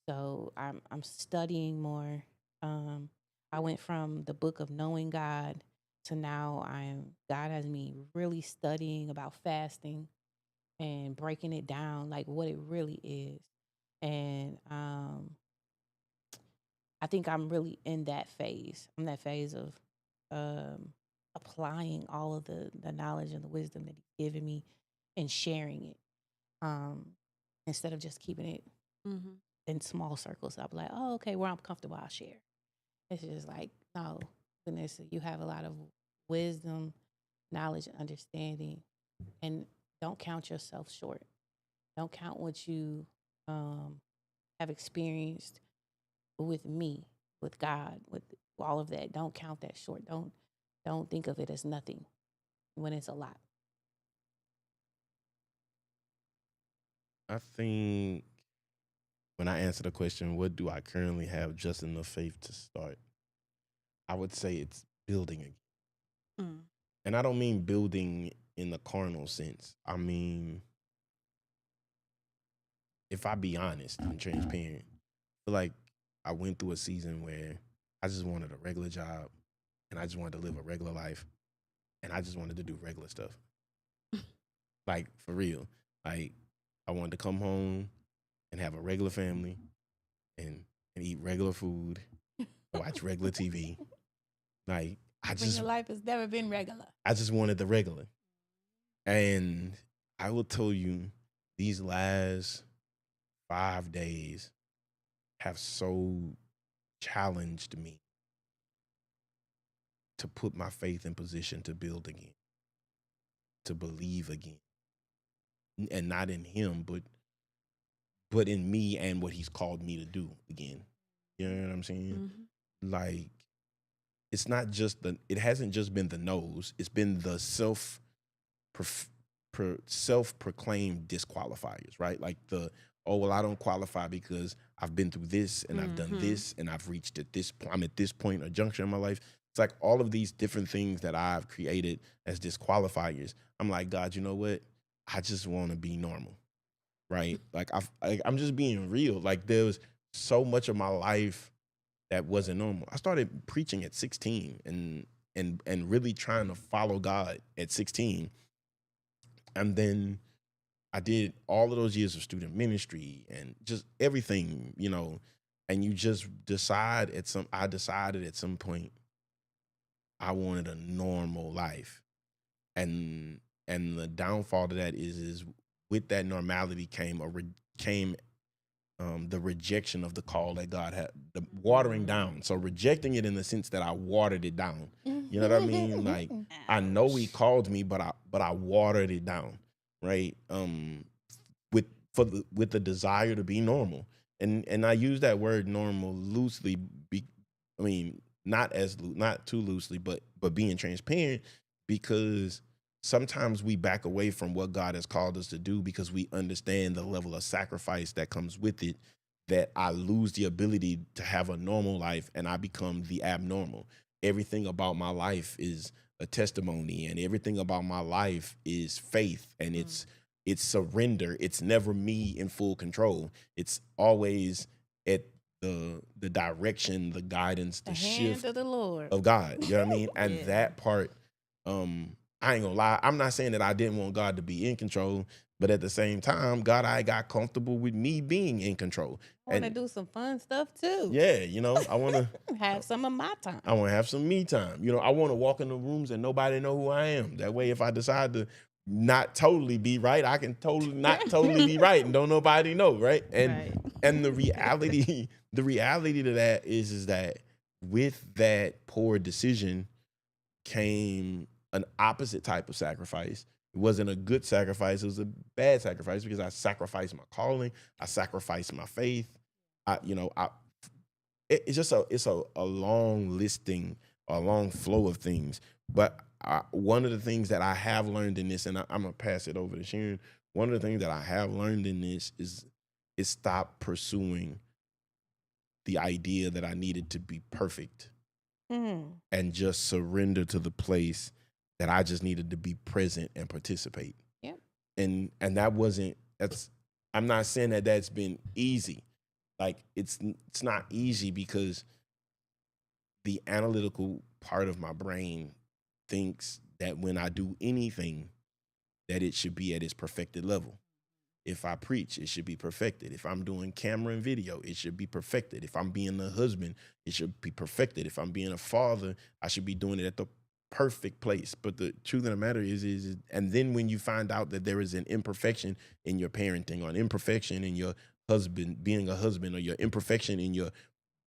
So I'm studying more. Um, I went from the book of knowing God to now God has me really studying about fasting and breaking it down like what it really is. And I think I'm really in that phase. I'm that phase of um, applying all of the knowledge and the wisdom that He's given me and sharing it um, instead of just keeping it Mm-hmm. in small circles. I'll be like, oh, okay, where I'm comfortable, I'll share. It's just like, no, Vanessa, you have a lot of wisdom, knowledge, and understanding, and don't count yourself short. Don't count what you um, have experienced with me, with God, with all of that. Don't count that short. Don't think of it as nothing when it's a lot. I think when I answer the question, what do I currently have just enough faith to start? I would say it's building again. Mm. And I don't mean building in the carnal sense. I mean, if I be honest and transparent, I feel like I went through a season where I just wanted a regular job and I just wanted to live a regular life and I just wanted to do regular stuff. Like, for real. Like, I wanted to come home and have a regular family and eat regular food, watch regular TV. Like, When your life has never been regular. I just wanted the regular. And I will tell you, these last 5 days have so challenged me to put my faith in position to build again, to believe again. And not in him, but in me and what he's called me to do again. You know what I'm saying? Mm-hmm. Like, it's not just it hasn't just been the no's, it's been the self-proclaimed disqualifiers, right? Like oh, well, I don't qualify because I've been through this and I've done this and I've reached at this point, I'm at this point, a juncture in my life. It's like all of these different things that I've created as disqualifiers. I'm like, God, you know what? I just want to be normal, right? Like I'm just being real. Like, there was so much of my life that wasn't normal. I started preaching at 16 and really trying to follow God at 16. And then I did all of those years of student ministry and just everything, and you just I decided at some point I wanted a normal life. And the downfall to that is with that normality came the rejection of the call that God had, the watering down. So rejecting it in the sense that I watered it down. You know what I mean? Like, I know he called me, but I watered it down, right? With the desire to be normal. And I use that word normal loosely. Not too loosely, but being transparent, because sometimes we back away from what God has called us to do because we understand the level of sacrifice that comes with it, that I lose the ability to have a normal life and I become the abnormal. Everything about my life is a testimony, and everything about my life is faith, and it's surrender. It's never me in full control. It's always at the direction, the guidance, the shift of the Lord of God. You know what I mean? And that part, I ain't gonna lie, I'm not saying that I didn't want God to be in control, but at the same time, God, I got comfortable with me being in control. I want to do some fun stuff too. Yeah, I want to have some of my time. I want to have some me time. I want to walk in the rooms and nobody know who I am. That way, if I decide to not totally be right, I can not totally be right, and don't nobody know, right? And the reality to that is that with that poor decision came an opposite type of sacrifice. It wasn't a good sacrifice. It was a bad sacrifice because I sacrificed my calling. I sacrificed my faith. It's just a long listing, a long flow of things. But one of the things that I have learned in this, and I'm going to pass it over to Sharon. One of the things that I have learned in this is is stop pursuing the idea that I needed to be perfect and just surrender to the place that I just needed to be present and participate. Yep. And that's I'm not saying that that's been easy. Like it's not easy because the analytical part of my brain thinks that when I do anything that it should be at its perfected level. If I preach, it should be perfected. If I'm doing camera and video, it should be perfected. If I'm being a husband, it should be perfected. If I'm being a father, I should be doing it at the perfect place. But the truth of the matter is, and then when you find out that there is an imperfection in your parenting, or an imperfection in your husband being a husband, or your imperfection in your,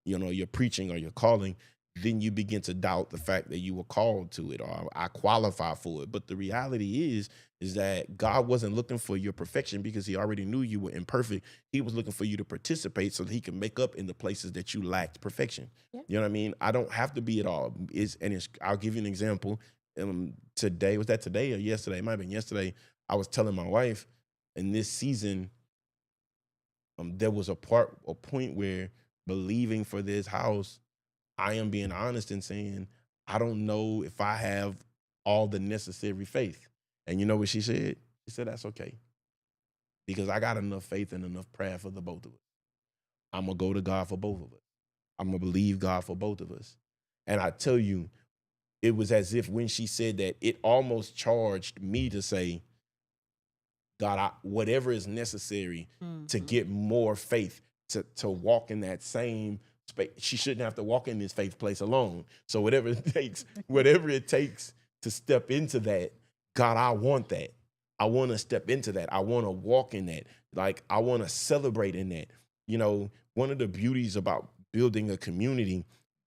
your preaching or your calling, then you begin to doubt the fact that you were called to it, or I qualify for it. But the reality is that God wasn't looking for your perfection because he already knew you were imperfect. He was looking for you to participate so that he can make up in the places that you lacked perfection. Yeah. You know what I mean? I don't have to be it all. I'll give you an example. Today, was that today or yesterday? It might have been yesterday. I was telling my wife, in this season, there was a point where believing for this house, I am being honest and saying, I don't know if I have all the necessary faith. And you know what she said? She said, that's okay. Because I got enough faith and enough prayer for the both of us. I'm going to go to God for both of us. I'm going to believe God for both of us. And I tell you, it was as if when she said that, it almost charged me to say, God, whatever is necessary to get more faith, to walk in that same space. She shouldn't have to walk in this faith place alone. So whatever it takes to step into that, God, I want that. I want to step into that. I want to walk in that. Like, I want to celebrate in that. You know, one of the beauties about building a community,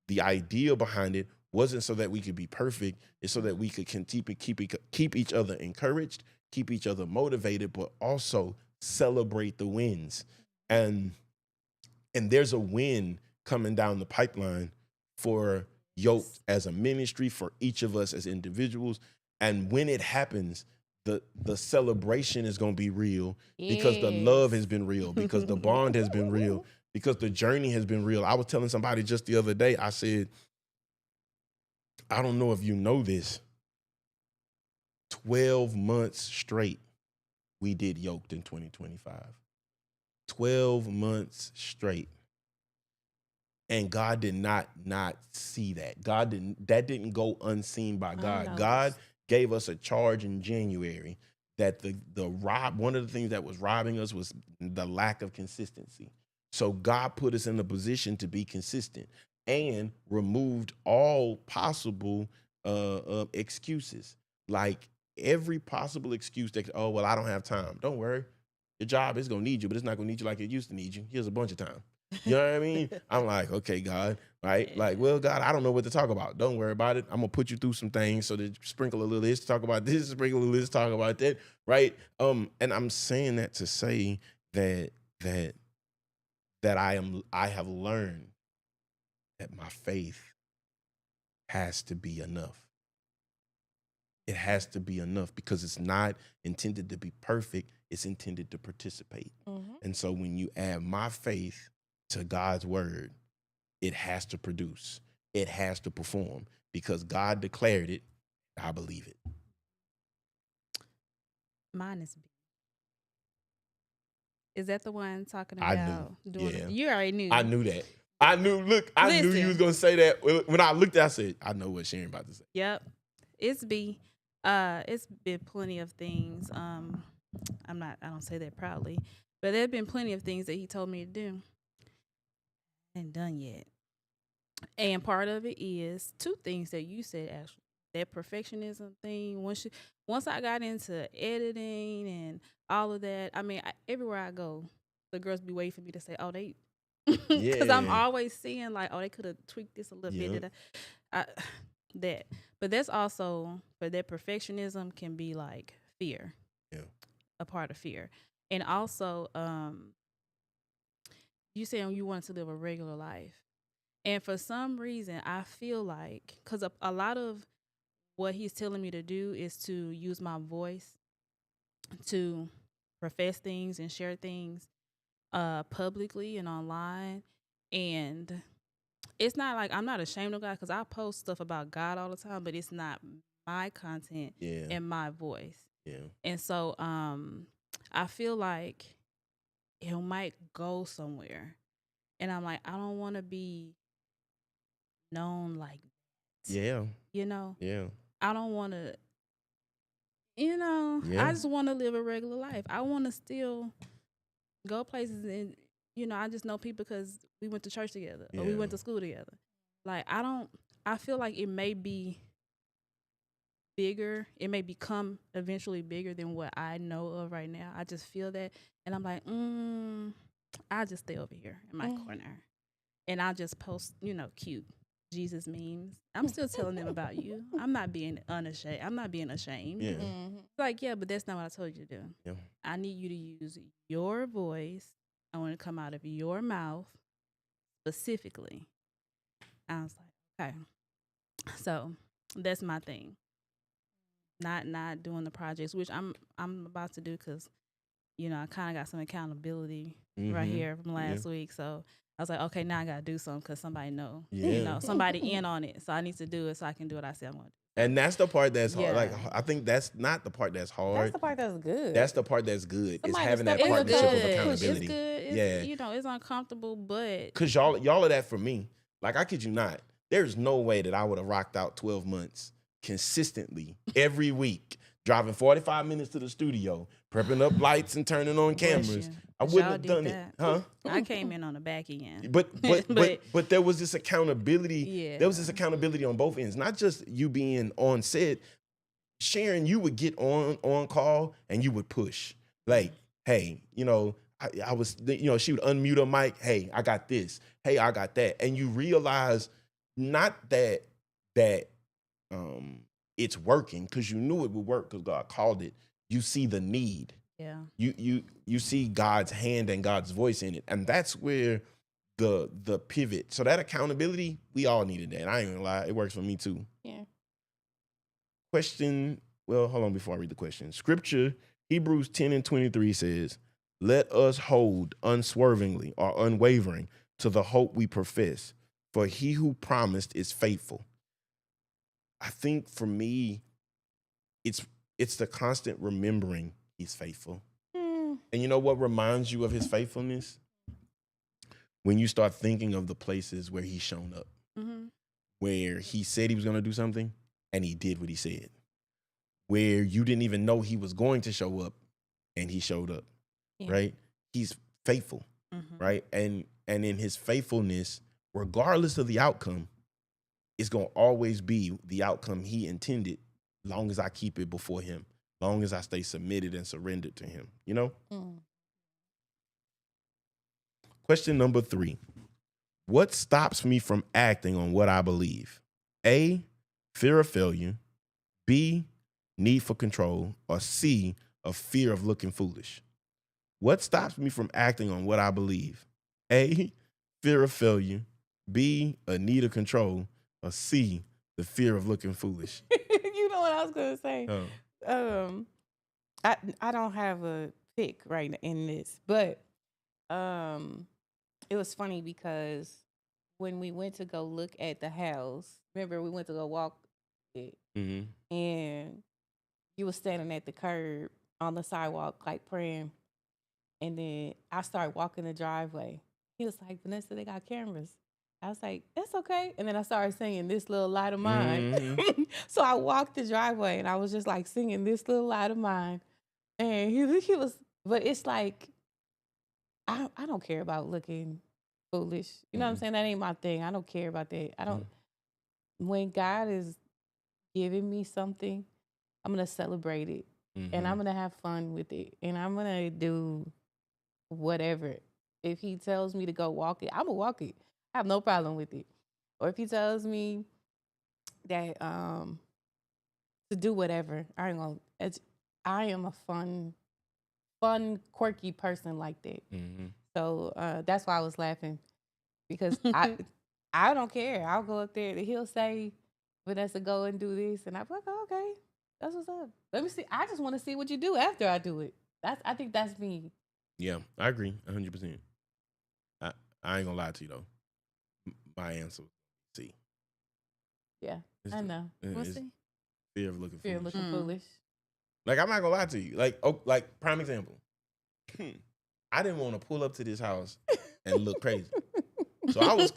the idea behind it wasn't so that we could be perfect. It's so that we could keep each other encouraged, keep each other motivated, but also celebrate the wins. And there's a win coming down the pipeline for Yoked as a ministry, for each of us as individuals. And when it happens, the celebration is going to be real, because the love has been real, because the bond has been real, because the journey has been real. I was telling somebody just the other day, I said, I don't know if you know this, 12 months straight, we did Yoked in 2025. 12 months straight. And God did not see that. That didn't go unseen by God. God gave us a charge in January that one of the things that was robbing us was the lack of consistency. So God put us in a position to be consistent and removed all possible excuses. Like every possible excuse that, oh, well, I don't have time. Don't worry. Your job is going to need you, but it's not going to need you like it used to need you. Here's a bunch of time. You know what I mean? I'm like, okay, God, right? Like, well, God, I don't know what to talk about. Don't worry about it. I'm going to put you through some things so that sprinkle a little this, talk about this, sprinkle a little this, talk about that, right? And I'm saying that to say that I have learned that my faith has to be enough. It has to be enough because it's not intended to be perfect. It's intended to participate. Mm-hmm. And so when you add my faith to God's word, it has to produce. It has to perform because God declared it. I believe it. Mine is B. Is that the one talking I about knew. doing Yeah. You already knew. I knew that. I knew you was going to say that. When I looked at it, I said, I know what Sharon about to say. Yep. It's B. It's been plenty of things. I don't say that proudly, but there have been plenty of things that he told me to do. Ain't done yet. And part of it is two things that you said, actually. That perfectionism thing. Once I got into editing and all of that, I mean, everywhere I go, the girls be waiting for me to say, oh, they, because I'm always seeing like, oh, they could have tweaked this a little bit. That. But that's also, for that perfectionism can be like fear. Yeah. A part of fear. And also, you saying you want to live a regular life. And for some reason, I feel like, because a lot of what he's telling me to do is to use my voice to profess things and share things. publicly and online, and it's not like I'm not ashamed of God because I post stuff about God all the time, but it's not my content Yeah. and my voice. Yeah. And so I feel like it might go somewhere. And I'm like, I don't want to be known like that. Yeah. You know? Yeah. I don't want to, Yeah. I just want to live a regular life. I want to still go places and, I just know people because we went to church together or we Yeah. went to school together. Like, I feel like it may be bigger. It may become eventually bigger than what I know of right now. I just feel that. And I'm like, I'll just stay over here in my corner. And I'll just post, cute Jesus memes. I'm still telling them about you. I'm not being unashamed. I'm not being ashamed. Yeah. Like, yeah, but that's not what I told you to do. Yeah. I need you to use your voice. I want to come out of your mouth specifically. I was like, okay. So that's my thing. Not doing the projects, which I'm about to do because, I kind of got some accountability right here from last week. So I was like, okay, now I got to do something because somebody know. Somebody in on it. So I need to do it so I can do what I say I'm going to do. And that's the part that's hard. Yeah. Like, I think that's not the part that's hard. That's the part that's good. That's the part that's good. It's Somebody having that step in partnership of good. accountability. It's good. It's, it's uncomfortable, but Because y'all are that for me. Like, I kid you not. There's no way that I would have rocked out 12 months consistently every week, driving 45 minutes to the studio, prepping up lights and turning on cameras. I wouldn't have done it. Huh? I came in on the back end. But there was this accountability. Yeah. There was this accountability on both ends. Not just you being on set. Sharon, you would get on call and you would push. Like, hey, I was, she would unmute her mic. Hey, I got this. Hey, I got that. And you realize not that it's working because you knew it would work because God called it. You see the need. Yeah. You see God's hand and God's voice in it. And that's where the pivot. So that accountability, we all needed that. I ain't gonna lie, it works for me too. Yeah. Question, well, hold on before I read the question. Scripture, Hebrews 10:23 says, let us hold unswervingly or unwavering to the hope we profess, for he who promised is faithful. I think for me, it's the constant remembering he's faithful. And you know what reminds you of his faithfulness? When you start thinking of the places where he's shown up, where he said he was going to do something and he did what he said, where you didn't even know he was going to show up and he showed up, right? He's faithful, right? And in his faithfulness, regardless of the outcome, it's going to always be the outcome he intended, long as I keep it before him, long as I stay submitted and surrendered to him, Question number 3. What stops me from acting on what I believe? A, fear of failure. B, need for control. Or C, a fear of looking foolish. What stops me from acting on what I believe? A, fear of failure. B, a need of control. Or C, the fear of looking foolish. You know what I was going to say? I don't have a pick right in this, but it was funny because when we went to go look at the house, remember we went to go walk it, and you were standing at the curb on the sidewalk like praying, and then I started walking the driveway. He was like, Vanessa, they got cameras. I was like, that's okay. And then I started singing This Little Light of Mine. So I walked the driveway and I was just like singing This Little Light of Mine. And he was, but it's like, I don't care about looking foolish. You know what I'm saying? That ain't my thing. I don't care about that. I don't, when God is giving me something, I'm going to celebrate it. And I'm going to have fun with it. And I'm going to do whatever. If he tells me to go walk it, I'm going to walk it. I have no problem with it. Or if he tells me that to do whatever, I am a fun, quirky person like that. So that's why I was laughing, because I don't care. I'll go up there. He'll say, Vanessa, go and do this, and I'm like, oh, okay, that's what's up. Let me see. I just want to see what you do after I do it. I think that's me. Yeah, I agree 100%. I, I ain't gonna lie to you though. My answer, C. Yeah, It's I the- know. What's it's it? fear of looking Fear of foolish. looking foolish. Like I'm not gonna lie to you. Like prime example. I didn't want to pull up to this house and look crazy. So I was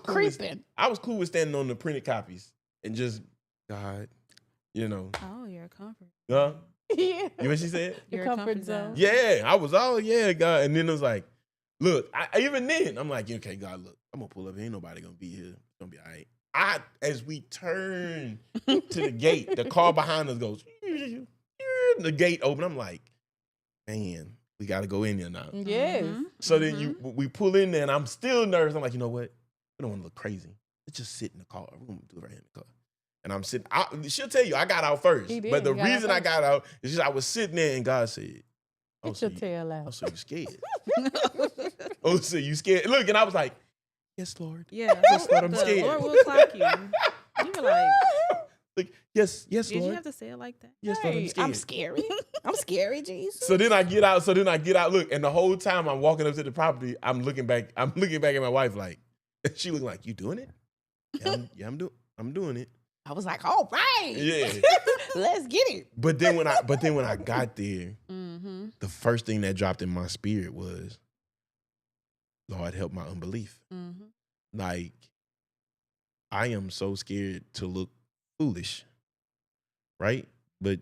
cool with Creeping. I was cool with standing on the printed copies and just God, you know. Oh, you're a comfort. Huh? Yeah. You know what she said? Your Your comfort zone. Yeah, I was all yeah, God. And then it was like, look, even then, I'm like, okay, God, look, I'm gonna pull up. Ain't nobody gonna be here. It's gonna be all right. As we turn to the gate, the car behind us goes, the gate open. I'm like, man, we gotta go in there now. Yes. So then we pull in there, and I'm still nervous. I'm like, you know what? We don't want to look crazy. Let's just sit in the car. We're gonna do it right in the car. And I'm sitting. She'll tell you I got out first, He did, but the he got out reason I first. got out is just I was sitting there, and God said, "Oh, Get so your you, tail oh, out. so you scared? Oh, so you scared? Look, and I was like, yes, Lord. Yeah. Yes, Lord, I'm The scared. Lord will clock you. You were like, Like, yes, did Lord. you have to say it like that? Yes, Lord, I'm Hey, scared. I'm scary. I'm scary, Jesus. So then I get out. Look, and the whole time I'm walking up to the property, I'm looking back at my wife like, she looking like, you doing it? Yeah, I'm doing it. I was like, all right. Yeah. Let's get it. But then when I got there, Mm-hmm. the first thing that dropped in my spirit was, Lord, help my unbelief. Mm-hmm. Like, I am so scared to look foolish, right? But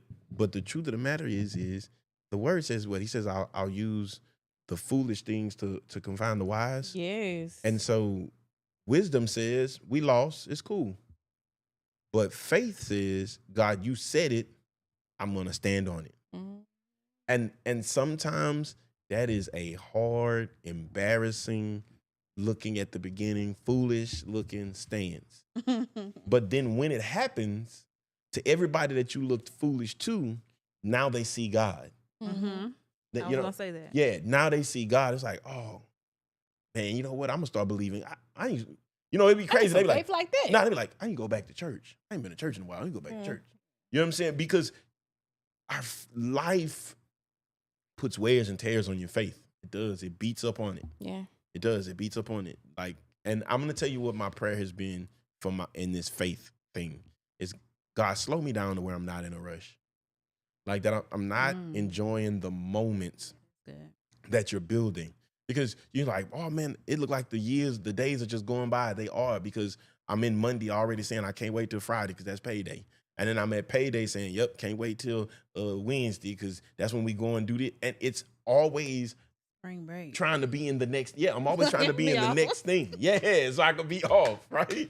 the truth of the matter is the word says what? He says, I'll use the foolish things to confound the wise. Yes. And so wisdom says, we lost, it's cool. But faith says, God, you said it, I'm gonna stand on it. Mhm. And sometimes that is a hard, embarrassing looking at the beginning, foolish looking stance. But then when it happens to everybody that you looked foolish to, now they see God. Mm-hmm. That, I was gonna say that. Yeah, now they see God. It's like, oh man, you know what? I'm gonna start believing. I ain't, it'd be crazy. They be like, that. nah, they be like, I ain't go back to church. I ain't been to church in a while. I ain't go back to church. You know what I'm saying? Because our life puts wears and tears on your faith. It does. It beats up on it. Yeah. It does. It beats up on it. Like, and I'm gonna tell you what my prayer has been in this faith thing is, God, slow me down to where I'm not in a rush. Like that, I'm not enjoying the moments Good. that you're building, because you're like, oh man, it looked like the days are just going by. They are, because I'm in Monday already saying I can't wait till Friday because that's payday. And then I'm at payday saying, yep, can't wait till Wednesday because that's when we go and do it. And it's always Spring break. trying to be in the next. Yeah, I'm always trying to be in the Yeah. next thing. Yeah, so I can be off, right?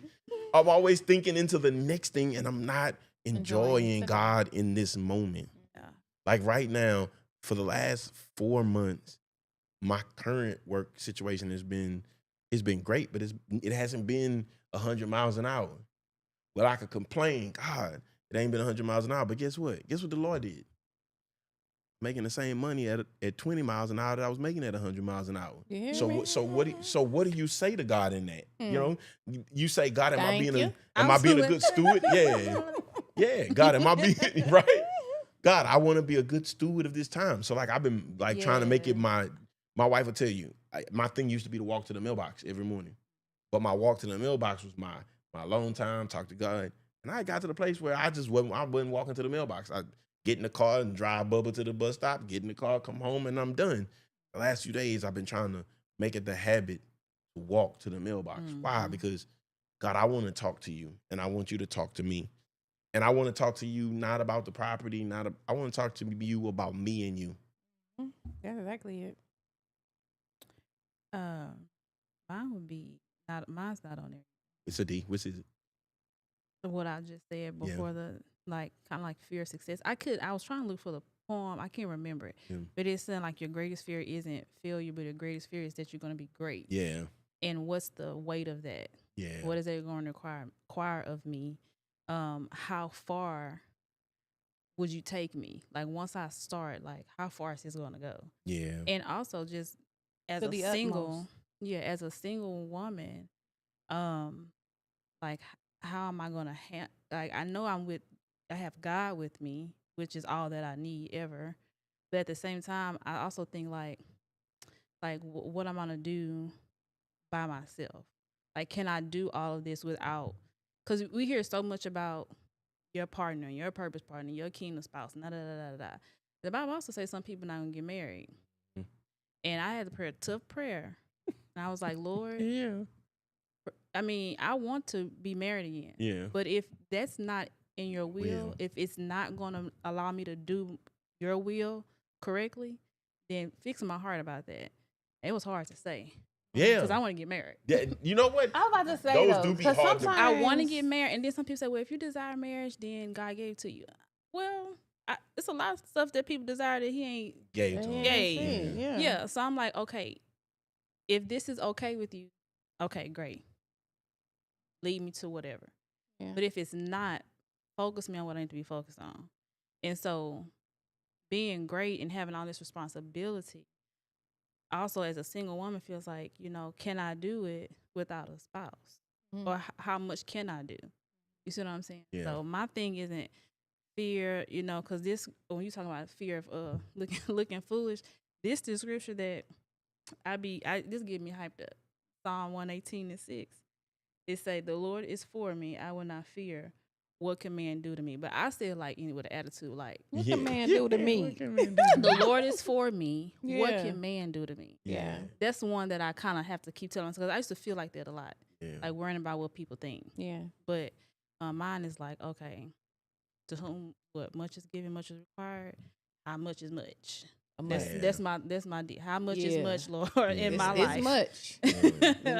I'm always thinking into the next thing, and I'm not enjoying today. God in this moment. Yeah. Like right now, for the last 4 months, my current work situation it's been great, but it hasn't been 100 miles an hour. Well, I could complain, God, it ain't been 100 miles an hour, but guess what? Guess what the Lord did? Making the same money at 20 miles an hour that I was making at 100 miles an hour. Yeah, So what do you say to God in that? You know, you say, God, am I being a good steward? Yeah. Yeah, God, am I being right? God, I want to be a good steward of this time. So like I've been like trying to make it my wife will tell you, my thing used to be to walk to the mailbox every morning. But my walk to the mailbox was my alone time, talk to God. And I got to the place where I wasn't walking to the mailbox. I get in the car and drive Bubba to the bus stop, get in the car, come home, and I'm done. The last few days I've been trying to make it the habit to walk to the mailbox. Why? Because God, I want to talk to you and I want you to talk to me. And I want to talk to you not about the property, I want to talk to you about me and you. That's exactly it. Mine would be mine's not on there. It's a D. Which is it? What I just said before, the like kind of like fear of success. I was trying to look for the poem. I can't remember it. Yeah. But it's saying like your greatest fear isn't failure, but your greatest fear is that you're going to be great. Yeah. And what's the weight of that? Yeah. What is it going to require of me? How far would you take me? Like once I start, like how far is this going to go? Yeah. And also just as To a the single, utmost. as a single woman, like how am I going to like I know I have God with me, which is all that I need ever. But at the same time, I also think like like what I'm gonna do by myself. Like, can I do all of this without? Because we hear so much about your partner, your purpose partner, your kingdom spouse, da da da da da. The Bible also says some people not gonna get married, and I had to pray a tough prayer, and I was like, Lord, Yeah. I mean, I want to be married again, Yeah. but if that's not in your will, if it's not gonna allow me to do your will correctly, then fix my heart about that. It was hard to say. Yeah. Because I want to get married. Yeah. You know what? I was about to say Those though, do be because hard to- sometimes I want to get married, and then some people say, well, if you desire marriage, then God gave it to you. Well, it's a lot of stuff that people desire that he ain't. Gave to Gay. him. Yeah. Yeah, so I'm like, okay, if this is okay with you, okay, great. Lead me to whatever. Yeah. But if it's not, focus me on what I need to be focused on. And so being great and having all this responsibility, also as a single woman, feels like, can I do it without a spouse? Mhm. Or how much can I do? You see what I'm saying? Yeah. So my thing isn't fear, because this, when you talking about fear of looking foolish, this the scripture that this get me hyped up. Psalm 118:6. It say, the Lord is for me, I will not fear. What can man do to me? But I said, like, with an attitude, like, What can man do to me? What can man do to the me? Lord is for me. What Yeah. can man do to me? Yeah. That's one that I kind of have to keep telling myself, because I used to feel like that a lot, Yeah. like worrying about what people think. Yeah. But mine is like, okay, to whom what much is given, much is required. How much is much? That's my deal. How much is Yeah. much, Lord, Yeah. in my It's life? much.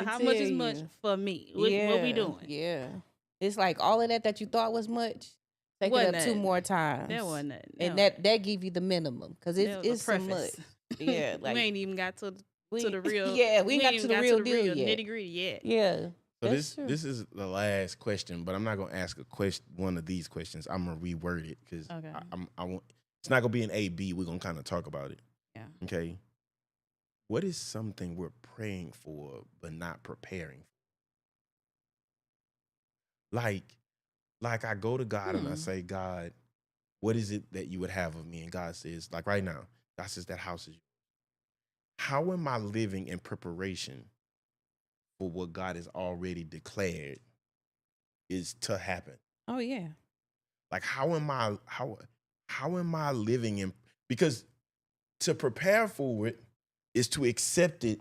How much is much for me? What we doing? Yeah. It's like all of that you thought was much. Take Wasn't it up that- 2 more times. That wasn't nothing. And that give you the minimum, because it's so much. Yeah, like we ain't even got to the real. Yeah, we ain't got to the real deal yet. Nitty gritty yet. Yeah. So That's true. this is the last question, but I'm not gonna ask one of these questions. I'm gonna reword it because Okay. I want. It's not gonna be an A/B. We're gonna kind of talk about it. Yeah. Okay. What is something we're praying for but not preparing for? Like I go to God and I say, God, what is it that you would have of me? And God says, like right now, God says that house is yours. How am I living in preparation for what God has already declared is to happen? Oh yeah. Like how am I living in, because to prepare for it is to accept it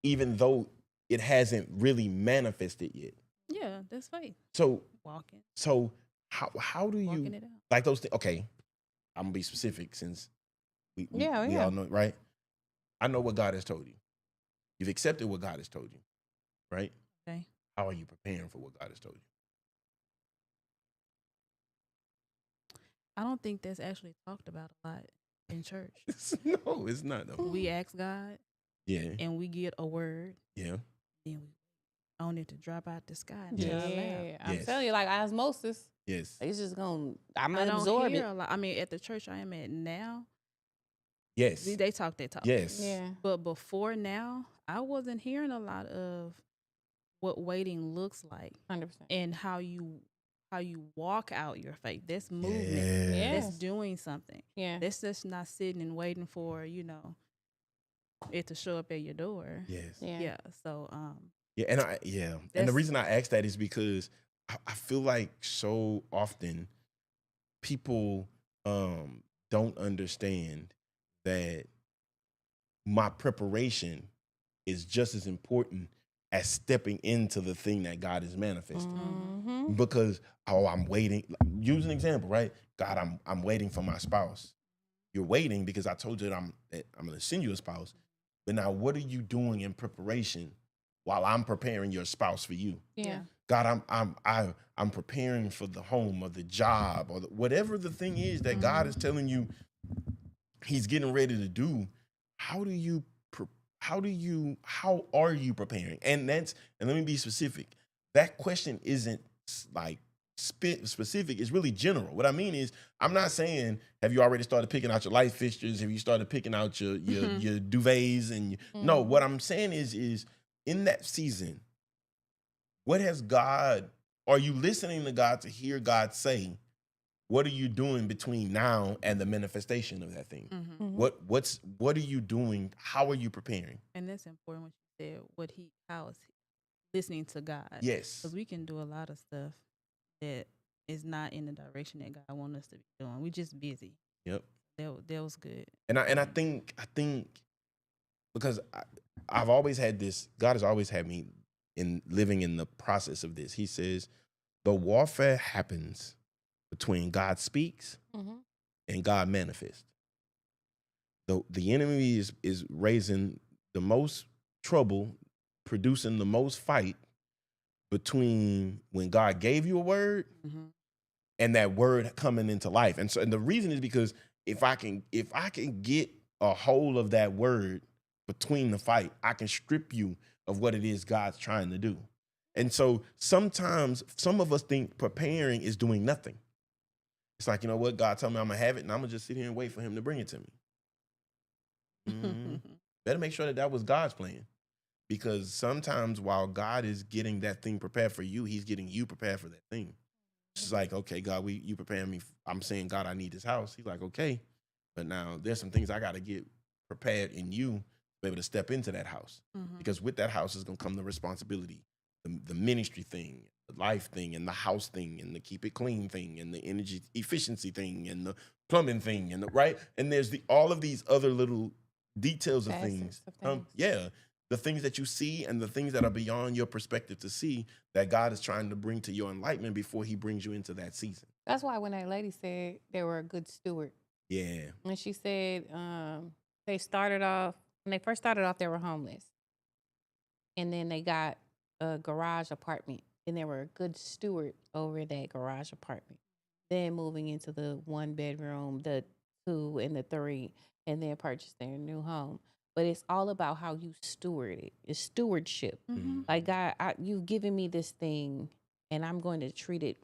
even though it hasn't really manifested yet. Yeah, that's faith. So Walking how do you it out. like those things? Okay, I'm gonna be specific since we Yeah. all know, right? I know what God has told you. You've accepted what God has told you, right? Okay. How are you preparing for what God has told you? I don't think that's actually talked about a lot in church. No, it's not though. We ask God Yeah, and we get a word, yeah, then we on it to drop out the sky and Yes. to our lap. Yeah. I'm Yes. telling you, like osmosis. yes, It's just I'm I gonna don't absorb hear it. a lot. I mean, at the church I am at now, yes, they talk that talk. yes. Yeah. But before now, I wasn't hearing a lot of what waiting looks like 100%. and how you walk out your faith. That's movement. Yeah. That's doing something. Yeah. That's just not sitting and waiting for, it to show up at your door. Yes. Yeah. Yeah. So Yeah, and and the That's- reason I ask that is because I feel like so often people don't understand that my preparation is just as important as stepping into the thing that God is manifesting. Mm-hmm. Because I'm waiting. Use an example, right? God, I'm waiting for my spouse. You're waiting because I told you that I'm going to send you a spouse. But now, what are you doing in preparation while I'm preparing your spouse for you? Yeah. God, I'm preparing for the home or the job or whatever the thing is that God is telling you He's getting ready to do. How are you preparing? And let me be specific. That question isn't like specific. It's really general. What I mean is, I'm not saying, have you already started picking out your light fixtures? Have you started picking out your duvets? And no, what I'm saying is in that season, what has God? Are you listening to God to hear God say what are you doing between now and the manifestation of that thing? Mm-hmm. What are you doing? How are you preparing? And that's important what you said. How is he listening to God? Yes. Because we can do a lot of stuff that is not in the direction that God wants us to be doing. We just busy. Yep. That was good. And I think because I've always had this. God has always had me in living in the process of this. He says the warfare happens between God speaks and God manifests. The enemy is raising the most trouble, producing the most fight between when God gave you a word and that word coming into life. And the reason is because if I can get a hold of that word between the fight, I can strip you of what it is God's trying to do. And so sometimes some of us think preparing is doing nothing. It's like, you know what, God told me I'm gonna have it, and I'm gonna just sit here and wait for him to bring it to me. Better make sure that was God's plan. Because sometimes while God is getting that thing prepared for you, he's getting you prepared for that thing. It's like, okay, God, you preparing me. I'm saying, God, I need this house. He's like, okay, but now there's some things I got to get prepared in you to be able to step into that house. Because with that house is going to come the responsibility, the ministry thing, the life thing, and the house thing, and the keep it clean thing, and the energy efficiency thing, and the plumbing thing, and right? And there's all of these other little details of things. The things that you see and the things that are beyond your perspective to see that God is trying to bring to your enlightenment before he brings you into that season. That's why when that lady said they were a good steward. Yeah. And she said they started off, when they first started off, they were homeless. And then they got a garage apartment. And they were a good steward over that garage apartment. Then moving into the 1 bedroom, the 2 and the 3, and then purchased their new home. But it's all about how you steward it. It's stewardship. Like, God, you've given me this thing, and I'm going to treat it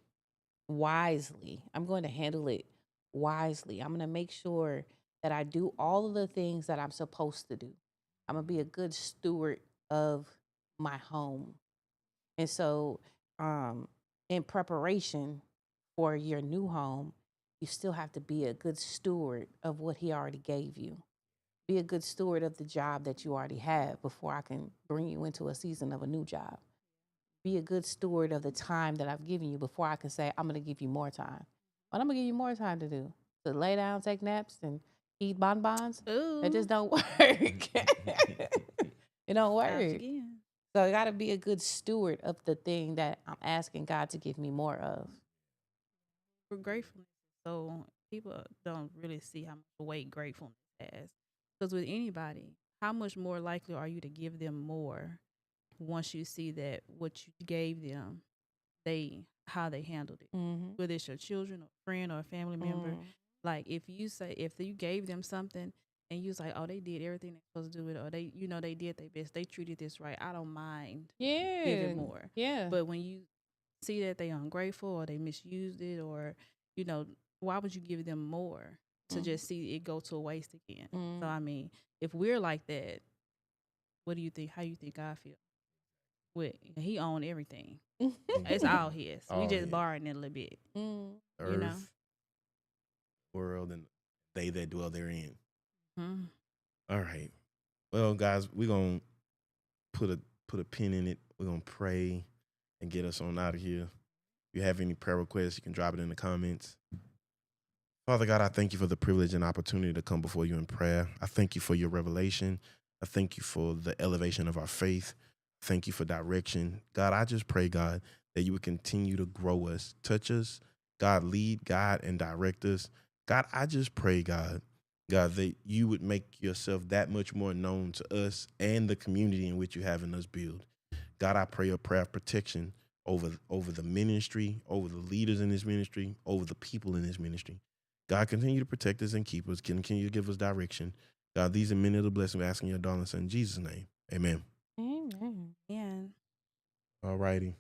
wisely. I'm going to handle it wisely. I'm going to make sure that I do all of the things that I'm supposed to do. I'm going to be a good steward of my home. And so, in preparation for your new home, you still have to be a good steward of what he already gave you. Be a good steward of the job that you already have before I can bring you into a season of a new job. Be a good steward of the time that I've given you before I can say, I'm going to give you more time. What I'm going to give you more time to do? To lay down, take naps, and eat bonbons? Ooh. It just don't work. It don't work. So I got to be a good steward of the thing that I'm asking God to give me more of. For gratefulness. So people don't really see how much weight gratefulness has. Because with anybody, how much more likely are you to give them more once you see that what you gave them, how they handled it? Whether it's your children or friend or a family member. Like if you gave them something and you was like, oh, they did everything they're supposed to do with it, or they did their best, they treated this right, I don't mind giving more. Yeah. But when you see that they ungrateful or they misused it, or why would you give them more to just see it go to a waste again? So I mean, if we're like that, what do you think? How you think God feel? He owned everything. It's all his. We just borrowing it a little bit. Earth, world, and they that dwell therein. All right. Well, guys, we're gonna put a pin in it. We're gonna pray and get us on out of here. If you have any prayer requests, you can drop it in the comments. Father God, I thank you for the privilege and opportunity to come before you in prayer. I thank you for your revelation. I thank you for the elevation of our faith. Thank you for direction. God, I just pray, God, that you would continue to grow us, touch us. God, lead, guide, and direct us. God, I just pray, God, that you would make yourself that much more known to us and the community in which you have in us build. God, I pray a prayer of protection over the ministry, over the leaders in this ministry, over the people in this ministry. God, continue to protect us and keep us. Continue to give us direction. God, these are many of the blessings we're asking your darling son in Jesus' name. Amen. Amen. Yeah. All righty.